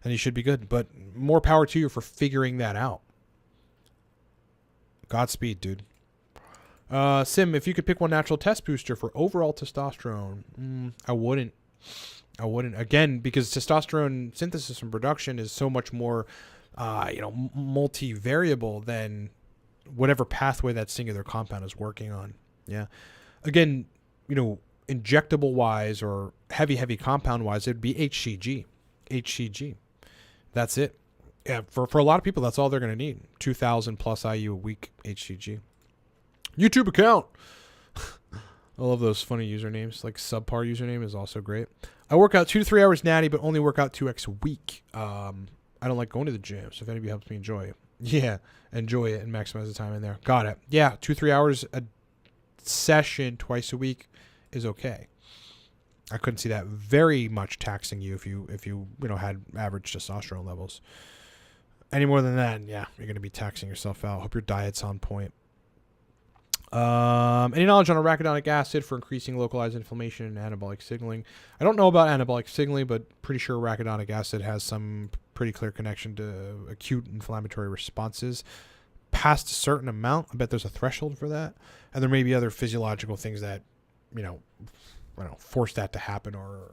and you should be good. But more power to you for figuring that out. Godspeed, dude. Sim, if you could pick one natural test booster for overall testosterone, I wouldn't. Again, because testosterone synthesis and production is so much more multivariable than whatever pathway that singular compound is working on. Yeah. Again, injectable wise or heavy compound wise, it'd be HCG. That's it. Yeah. For a lot of people, that's all they're going to need. 2,000 plus IU a week HCG. YouTube account. I love those funny usernames. Subpar username is also great. I work out 2 to 3 hours natty, but only work out 2x a week. I don't like going to the gym, so if anybody helps me enjoy it. Yeah, enjoy it and maximize the time in there. Got it. Yeah, 2-3 hours a session twice a week is okay. I couldn't see that very much taxing you if you had average testosterone levels. Any more than that, yeah, you're going to be taxing yourself out. Hope your diet's on point. Any knowledge on arachidonic acid for increasing localized inflammation and anabolic signaling? I don't know about anabolic signaling, but pretty sure arachidonic acid has some pretty clear connection to acute inflammatory responses. Past a certain amount, I bet there's a threshold for that. And there may be other physiological things that, force that to happen or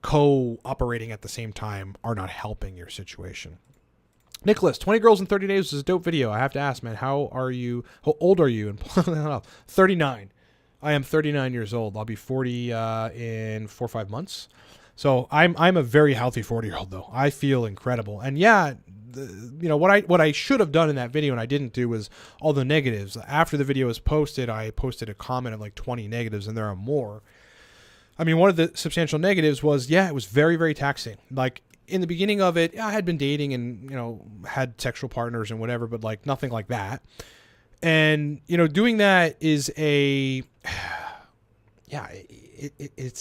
co-operating at the same time are not helping your situation. Nicholas, 20 girls in 30 days is a dope video. I have to ask, man, how old are you? And 39. I am 39 years old. I'll be 40 in 4 or 5 months. So I'm a very healthy 40-year-old though. I feel incredible. And yeah, what I should have done in that video and I didn't do was all the negatives. After the video was posted, I posted a comment of 20 negatives, and there are more. I mean, one of the substantial negatives was, it was very, very taxing. In the beginning of it, I had been dating and, had sexual partners and whatever, but nothing like that. And, doing that is it's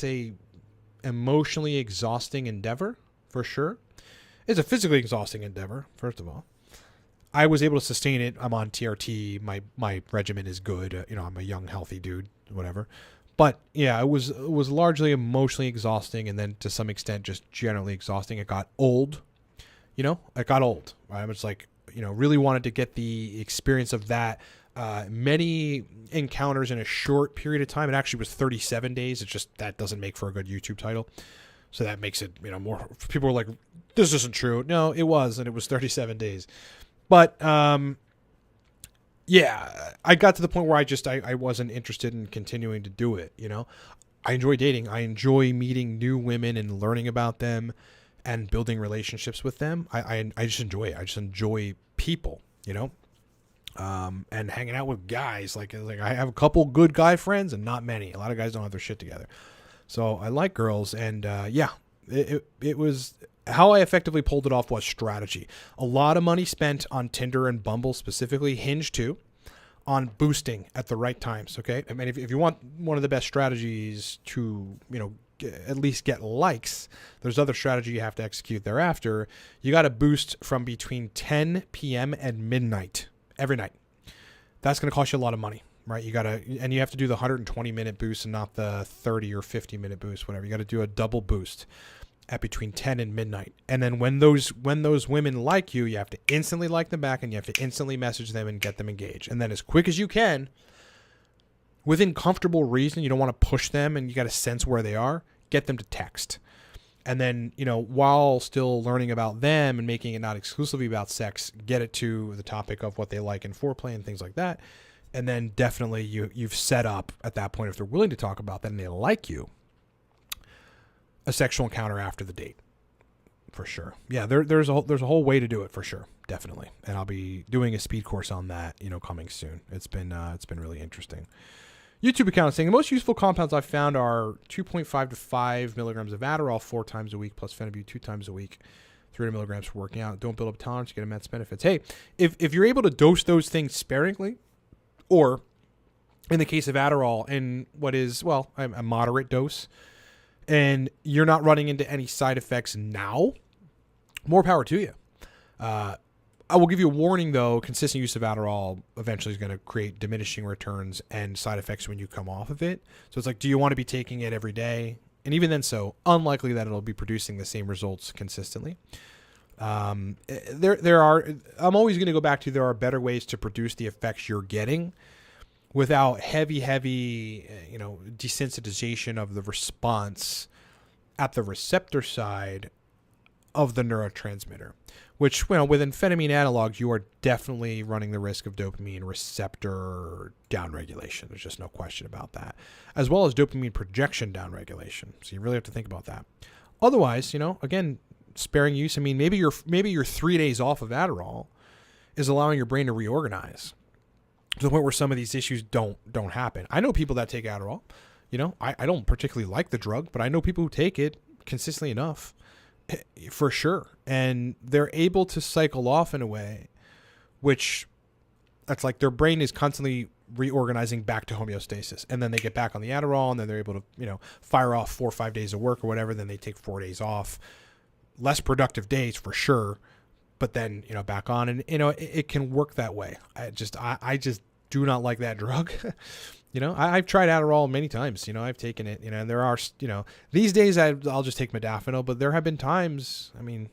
a emotionally exhausting endeavor for sure. It's a physically exhausting endeavor, first of all. I was able to sustain it. I'm on TRT. My regimen is good. I'm a young, healthy dude, whatever. But yeah, it was largely emotionally exhausting, and then to some extent just generally exhausting. It got old, It got old. I was really wanted to get the experience of that. Many encounters in a short period of time. It actually was 37 days. It's just that doesn't make for a good YouTube title, so that makes it more. People were like, "This isn't true." No, it was, and it was 37 days. But yeah, I got to the point where I wasn't interested in continuing to do it. I enjoy dating. I enjoy meeting new women and learning about them and building relationships with them. I just enjoy it. I just enjoy people, you know, and hanging out with guys. Like I have a couple good guy friends and not many. A lot of guys don't have their shit together. So I like girls, and it was how I effectively pulled it off was strategy. A lot of money spent on Tinder and Bumble, specifically Hinge too, on boosting at the right times. Okay, I mean, if you want one of the best strategies to, you know, at least get likes, there's other strategy you have to execute thereafter. You got to boost from between 10 p.m. and midnight every night. That's going to cost you a lot of money, right? You have to do the 120-minute boost and not the 30 or 50-minute boost, whatever. You got to do a double boost at between 10 and midnight. And then when those women like you, you have to instantly like them back, and you have to instantly message them and get them engaged. And then as quick as you can, within comfortable reason, you don't want to push them and you got to sense where they are, get them to text. And then, you know, while still learning about them and making it not exclusively about sex, get it to the topic of what they like in foreplay and things like that. And then definitely you've set up at that point, if they're willing to talk about that and they like you, a sexual encounter after the date, for sure. Yeah, there's a whole way to do it, for sure, definitely. And I'll be doing a speed course on that, you know, coming soon. It's been really interesting. YouTube account is saying the most useful compounds I've found are 2.5 to 5 milligrams of Adderall 4 times a week, plus Phenibut 2 times a week, 300 milligrams for working out. Don't build up tolerance, you get immense benefits. Hey, if you're able to dose those things sparingly, or in the case of Adderall, in what is, well, a moderate dose, and you're not running into any side effects now, more power to you. I will give you a warning, though. Consistent use of Adderall eventually is going to create diminishing returns and side effects when you come off of it. So it's like, do you want to be taking it every day? And even then, so unlikely that it'll be producing the same results consistently. I'm always going to go back to, there are better ways to produce the effects you're getting without heavy, you know, desensitization of the response at the receptor side of the neurotransmitter, which, well, with amphetamine analogs, you are definitely running the risk of dopamine receptor downregulation. There's just no question about that, as well as dopamine projection downregulation. So you really have to think about that. Otherwise, you know, again, sparing use. I mean, maybe you're 3 days off of Adderall is allowing your brain to reorganize to the point where some of these issues don't happen. I know people that take Adderall. You know, I don't particularly like the drug, but I know people who take it consistently enough, for sure. And they're able to cycle off in a way which, that's like their brain is constantly reorganizing back to homeostasis. And then they get back on the Adderall, and then they're able to, you know, fire off 4 or 5 days of work or whatever. Then they take 4 days off. Less productive days for sure, but then, you know, back on, and, you know, it can work that way. I just do not like that drug. You know, I've tried Adderall many times. You know, I've taken it, you know, and there are, you know, these days I'll just take modafinil, but there have been times, I mean,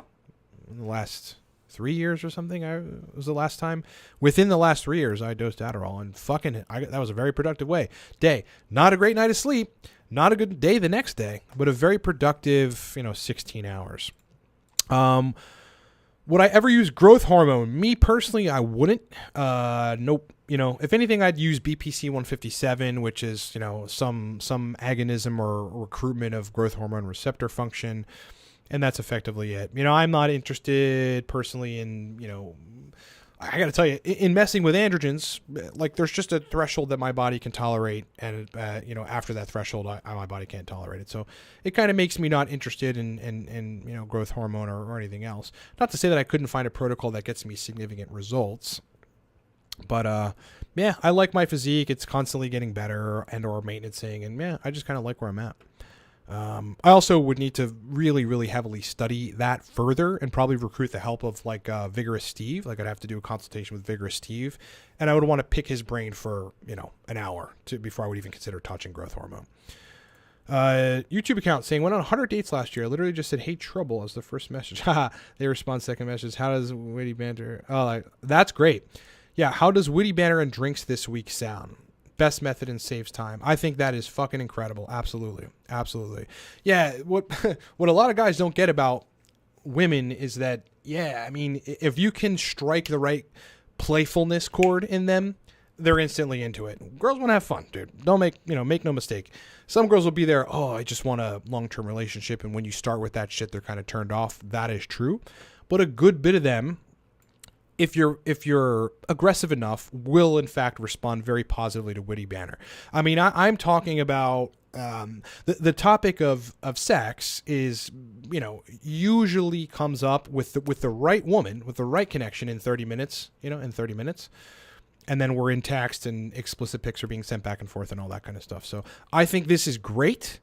in the last 3 years or something, was the last time. Within the last 3 years, I dosed Adderall, and that was a very productive day. Not a great night of sleep, not a good day the next day, but a very productive, you know, 16 hours. Would I ever use growth hormone? Me personally, I wouldn't. Nope. You know, if anything, I'd use BPC 157, which is, you know, some agonism or recruitment of growth hormone receptor function, and that's effectively it. You know, I'm not interested personally in, you know, I got to tell you, in messing with androgens, like, there's just a threshold that my body can tolerate, and you know, after that threshold, my body can't tolerate it. So it kind of makes me not interested in you know, growth hormone or anything else. Not to say that I couldn't find a protocol that gets me significant results, but yeah, I like my physique. It's constantly getting better and or maintenancing, and yeah, I just kind of like where I'm at. I also would need to really, really heavily study that further and probably recruit the help of like Vigorous Steve. Like, I'd have to do a consultation with Vigorous Steve, and I would want to pick his brain for, you know, an hour before I would even consider touching growth hormone. YouTube account saying, went on 100 dates last year. I literally just said, hey, trouble, as the first message. They respond second message. How does witty banter? Oh, that's great. Yeah. How does witty banter and drinks this week sound? Best method and saves time. I think that is fucking incredible. Absolutely. Yeah. What a lot of guys don't get about women is that, yeah, I mean, if you can strike the right playfulness chord in them, they're instantly into it. Girls want to have fun, dude. Don't make no mistake. Some girls will be there, oh, I just want a long-term relationship. And when you start with that shit, they're kind of turned off. That is true. But a good bit of them, if you're aggressive enough, will in fact respond very positively to witty banter. I mean, I'm talking about the topic of sex is, usually comes up with the right woman, with the right connection in 30 minutes, and then we're in text and explicit pics are being sent back and forth and all that kind of stuff. So I think this is great.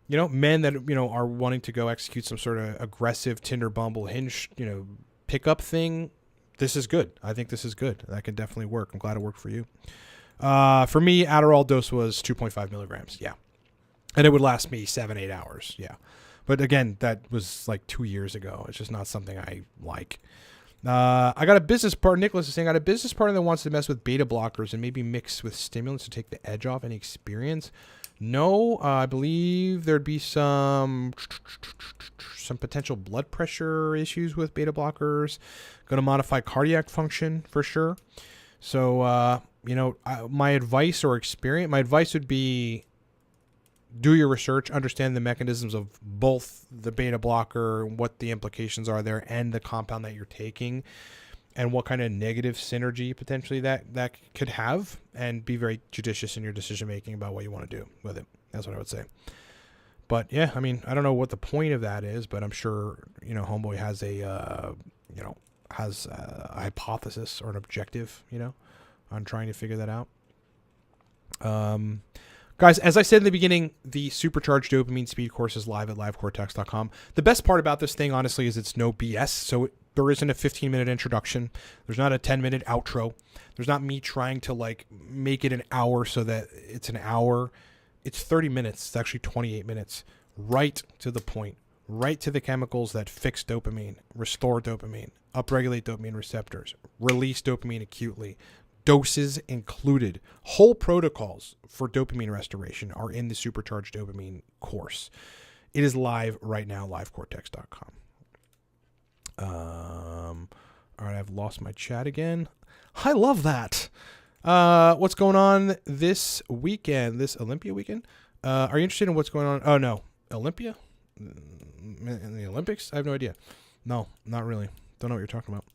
Men that, are wanting to go execute some sort of aggressive Tinder, Bumble, Hinge, pickup thing. This is good. I think this is good. That can definitely work. I'm glad it worked for you. For me, Adderall dose was 2.5 milligrams. Yeah. And it would last me 7-8 hours. Yeah. But again, that was like 2 years ago. It's just not something I like. I got a business partner. Nicholas is saying, I got a business partner that wants to mess with beta blockers and maybe mix with stimulants to take the edge off. Any experience? No, I believe there'd be some potential blood pressure issues with beta blockers. Going to modify cardiac function for sure. So, my advice would be do your research, understand the mechanisms of both the beta blocker, what the implications are there, and the compound that you're taking, and what kind of negative synergy potentially that could have, and be very judicious in your decision making about what you want to do with it. That's what I would say. But yeah, I mean, I don't know what the point of that is, but I'm sure, homeboy has a hypothesis or an objective, on trying to figure that out. Guys, as I said in the beginning, the Supercharged Dopamine Speed course is live at livecortex.com. The best part about this thing, honestly, is it's no BS. So there isn't a 15-minute introduction. There's not a 10-minute outro. There's not me trying to make it an hour so that it's an hour. It's 30 minutes. It's actually 28 minutes. Right to the point. Right to the chemicals that fix dopamine, restore dopamine, upregulate dopamine receptors, release dopamine acutely. Doses included. Whole protocols for dopamine restoration are in the Supercharged Dopamine course. It is live right now, livecortex.com. All right, I've lost my chat again. I love that. What's going on this weekend, this Olympia weekend? Are you interested in what's going on? Oh, no. Olympia? In the Olympics? I have no idea. No, not really. Don't know what you're talking about.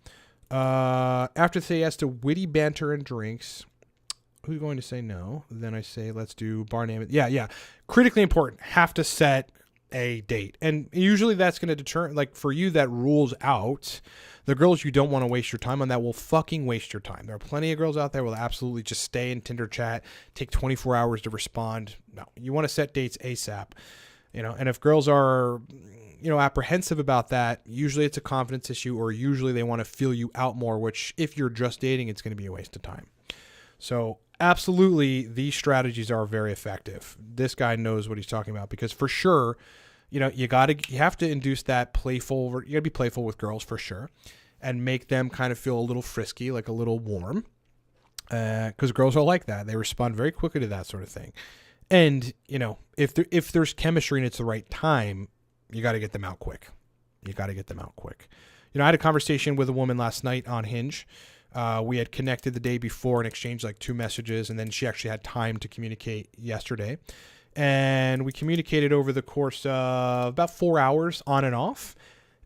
After they asked to witty banter and drinks, who's going to say no? Then I say, let's do bar name. Yeah. Critically important. Have to set a date. And usually that's going to deter, for you, that rules out the girls you don't want to waste your time on that will fucking waste your time. There are plenty of girls out there who will absolutely just stay in Tinder chat, take 24 hours to respond. No, you want to set dates ASAP, and if girls are, apprehensive about that, usually it's a confidence issue, or usually they want to feel you out more, which if you're just dating, it's going to be a waste of time. So absolutely, these strategies are very effective. This guy knows what he's talking about, because for sure, you have to induce that playful, you gotta be playful with girls for sure, and make them kind of feel a little frisky, like a little warm, because girls are like that. They respond very quickly to that sort of thing. And, if there's chemistry and it's the right time, you got to get them out quick. I had a conversation with a woman last night on Hinge. We had connected the day before and exchanged 2 messages, and then she actually had time to communicate yesterday. And we communicated over the course of about 4 hours on and off,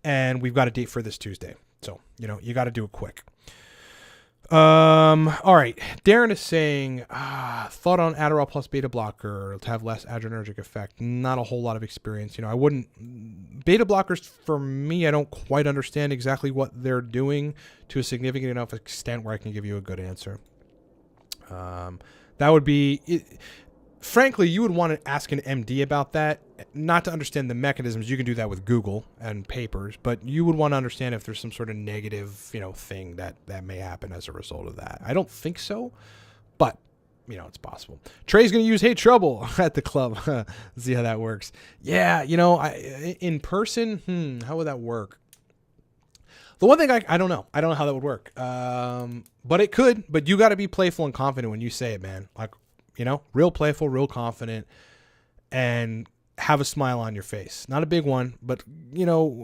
and we've got a date for this Tuesday. So, you got to do it quick. All right. Darren is saying, thought on Adderall plus beta blocker to have less adrenergic effect. Not a whole lot of experience. I wouldn't, beta blockers for me, I don't quite understand exactly what they're doing to a significant enough extent where I can give you a good answer. That would be, frankly, you would want to ask an MD about that, not to understand the mechanisms. You can do that with Google and papers, but you would want to understand if there's some sort of negative, thing that may happen as a result of that. I don't think so, but it's possible. Trey's going to use Hey Trouble at the club. See how that works. Yeah. In person, how would that work? The one thing I don't know. I don't know how that would work. But it could, but you got to be playful and confident when you say it, man. Real playful, real confident, and have a smile on your face. Not a big one, but,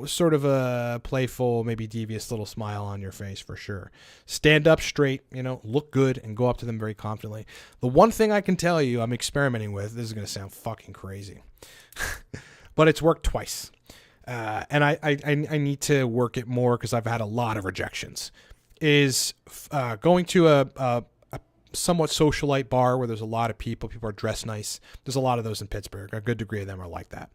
sort of a playful, maybe devious little smile on your face for sure. Stand up straight, look good, and go up to them very confidently. The one thing I can tell you I'm experimenting with, this is going to sound fucking crazy, but it's worked twice. And I need to work it more because I've had a lot of rejections, is going to a somewhat socialite bar where there's a lot of people are dressed nice. There's a lot of those in Pittsburgh. A good degree of them are like that.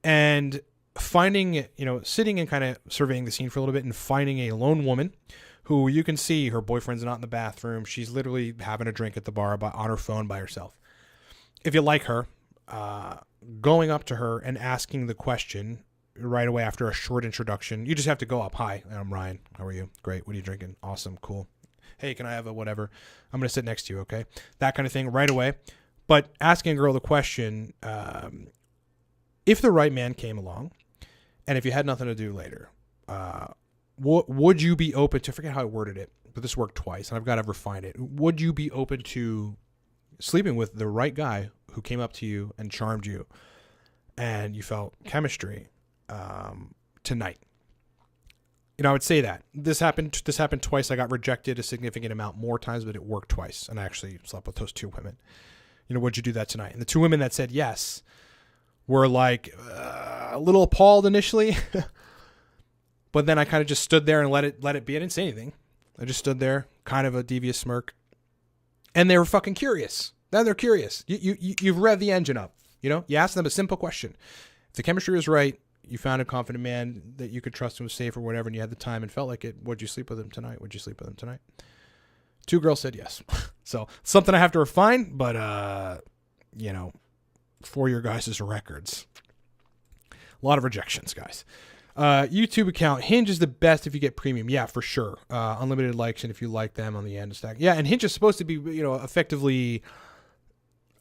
And finding, sitting and kind of surveying the scene for a little bit and finding a lone woman who you can see her boyfriend's not in the bathroom. She's literally having a drink at the bar on her phone by herself. If you like her, going up to her and asking the question right away after a short introduction, you just have to go up. Hi, I'm Ryan. How are you? Great. What are you drinking? Awesome. Cool. Hey, can I have a whatever? I'm going to sit next to you, okay? That kind of thing right away. But asking a girl the question, if the right man came along, and if you had nothing to do later, would you be open to, forget how I worded it, but this worked twice, and I've got to refine it. Would you be open to sleeping with the right guy who came up to you and charmed you, and you felt chemistry tonight? I would say that this happened twice. I got rejected a significant amount more times, but it worked twice. And I actually slept with those two women. Would you do that tonight? And the two women that said yes were like a little appalled initially, but then I kind of just stood there and let it be. I didn't say anything. I just stood there, kind of a devious smirk, and they were fucking curious. Now they're curious. You've revved the engine up. You asked them a simple question. If the chemistry was right, you found a confident man that you could trust and was safe or whatever, and you had the time and felt like it, would you sleep with him tonight? Would you sleep with him tonight? Two girls said yes. So something I have to refine, but, for your guys' records. A lot of rejections, guys. YouTube account. Hinge is the best if you get premium. Yeah, for sure. Unlimited likes, and if you like them on the end stack. Yeah, and Hinge is supposed to be, effectively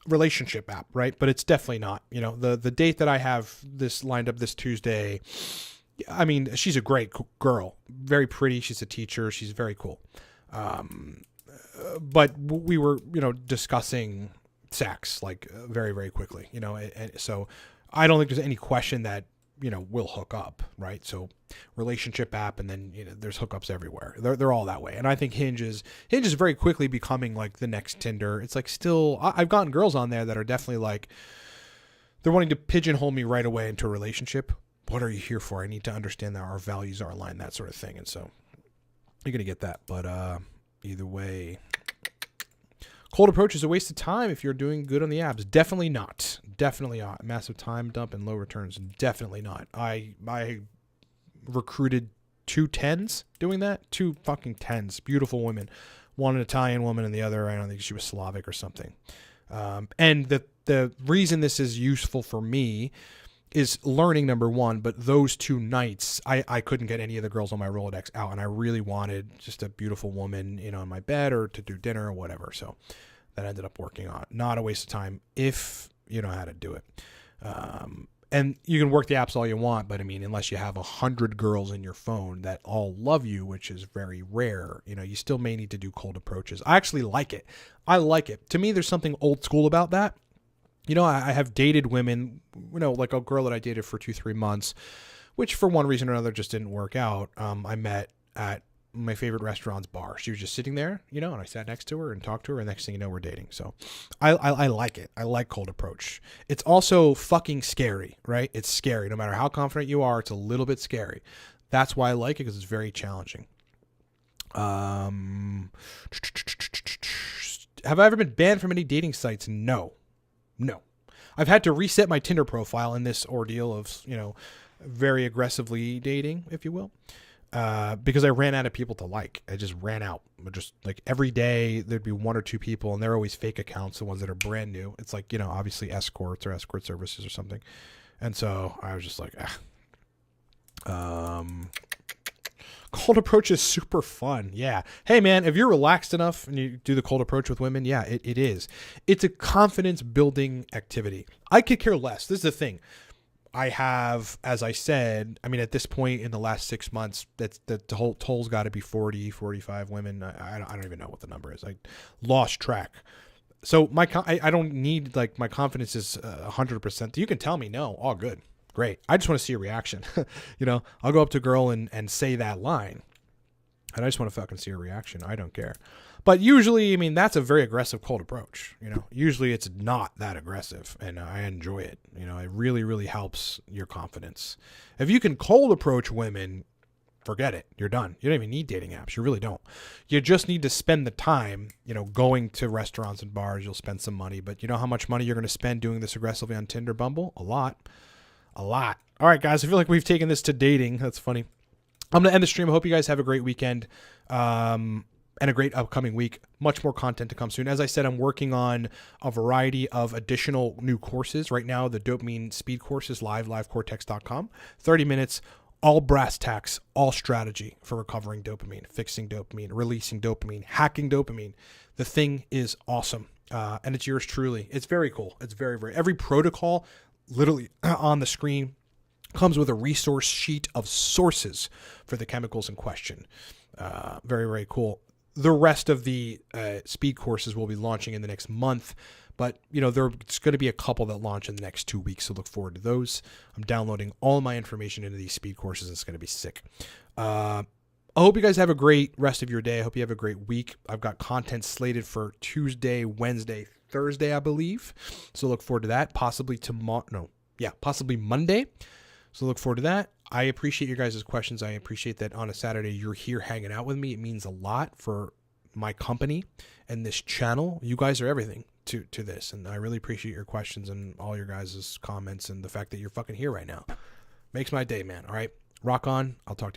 relationship app, right? But it's definitely not. The date that I have this lined up this Tuesday, I mean, she's a great girl, very pretty. She's a teacher. She's very cool. But we were, discussing sex like very, very quickly, and so I don't think there's any question that, we'll hook up, right? So relationship app, and then, there's hookups everywhere. They're all that way. And I think Hinge is very quickly becoming like the next Tinder. It's like still, I've gotten girls on there that are definitely like, they're wanting to pigeonhole me right away into a relationship. What are you here for? I need to understand that our values are aligned, that sort of thing. And so you're going to get that. But either way, cold approach is a waste of time if you're doing good on the apps. Definitely not. Definitely not. Massive time dump and low returns. Definitely not. I recruited 2 10s doing that. 2 fucking 10s. Beautiful women. One an Italian woman and the other, I don't think she was Slavic or something. And the reason this is useful for me is learning, number one, but those 2 nights, I couldn't get any of the girls on my Rolodex out, and I really wanted just a beautiful woman, in my bed or to do dinner or whatever. So that ended up working out. Not a waste of time if you know how to do it. And you can work the apps all you want, but I mean, unless you have 100 girls in your phone that all love you, which is very rare, you still may need to do cold approaches. I actually like it. I like it. To me, there's something old school about that. I have dated women, like a girl that I dated for 2-3 months, which for one reason or another just didn't work out. I met at my favorite restaurant's bar. She was just sitting there, and I sat next to her and talked to her, and next thing you know, we're dating. So I like it. I like cold approach. It's also fucking scary, right? It's scary. No matter how confident you are, it's a little bit scary. That's why I like it, because it's very challenging. Have I ever been banned from any dating sites? No. I've had to reset my Tinder profile in this ordeal of, very aggressively dating, if you will, because I ran out of people to like. I just ran out. Just like every day there'd be 1 or 2 people, and they're always fake accounts, the ones that are brand new. It's like, obviously escorts or escort services or something. And so I was just like, cold approach is super fun. Yeah. Hey man, if you're relaxed enough and you do the cold approach with women, yeah, it is. It's a confidence building activity. I could care less. This is the thing. I have, as I said, I mean, at this point in the last 6 months, the whole toll's got to be 40, 45 women. I don't even know what the number is. I lost track. So I don't need like my confidence is 100%. You can tell me no, all good, great. I just want to see a reaction. I'll go up to a girl and say that line, and I just want to fucking see a reaction. I don't care. But usually, I mean, that's a very aggressive cold approach. Usually it's not that aggressive, and I enjoy it. It really, really helps your confidence. If you can cold approach women, forget it. You're done. You don't even need dating apps. You really don't. You just need to spend the time, going to restaurants and bars. You'll spend some money, but you know how much money you're going to spend doing this aggressively on Tinder, Bumble? A lot. All right, guys. I feel like we've taken this to dating. That's funny. I'm going to end the stream. I hope you guys have a great weekend. And a great upcoming week. Much more content to come soon. As I said, I'm working on a variety of additional new courses. Right now, the Dopamine Speed course is livecortex.com. 30 minutes, all brass tacks, all strategy for recovering dopamine, fixing dopamine, releasing dopamine, hacking dopamine. The thing is awesome. And it's yours truly. It's very cool. It's very, very, every protocol literally on the screen comes with a resource sheet of sources for the chemicals in question. Very, very cool. The rest of the speed courses will be launching in the next month, but there's going to be a couple that launch in the next 2 weeks, so look forward to those. I'm downloading all my information into these speed courses. It's going to be sick. I hope you guys have a great rest of your day. I hope you have a great week. I've got content slated for Tuesday, Wednesday, Thursday, I believe. So look forward to that. Possibly Monday. So look forward to that. I appreciate your guys' questions. I appreciate that on a Saturday you're here hanging out with me. It means a lot for my company and this channel. You guys are everything to this, and I really appreciate your questions and all your guys' comments and the fact that you're fucking here right now. Makes my day, man. All right, rock on. I'll talk to you.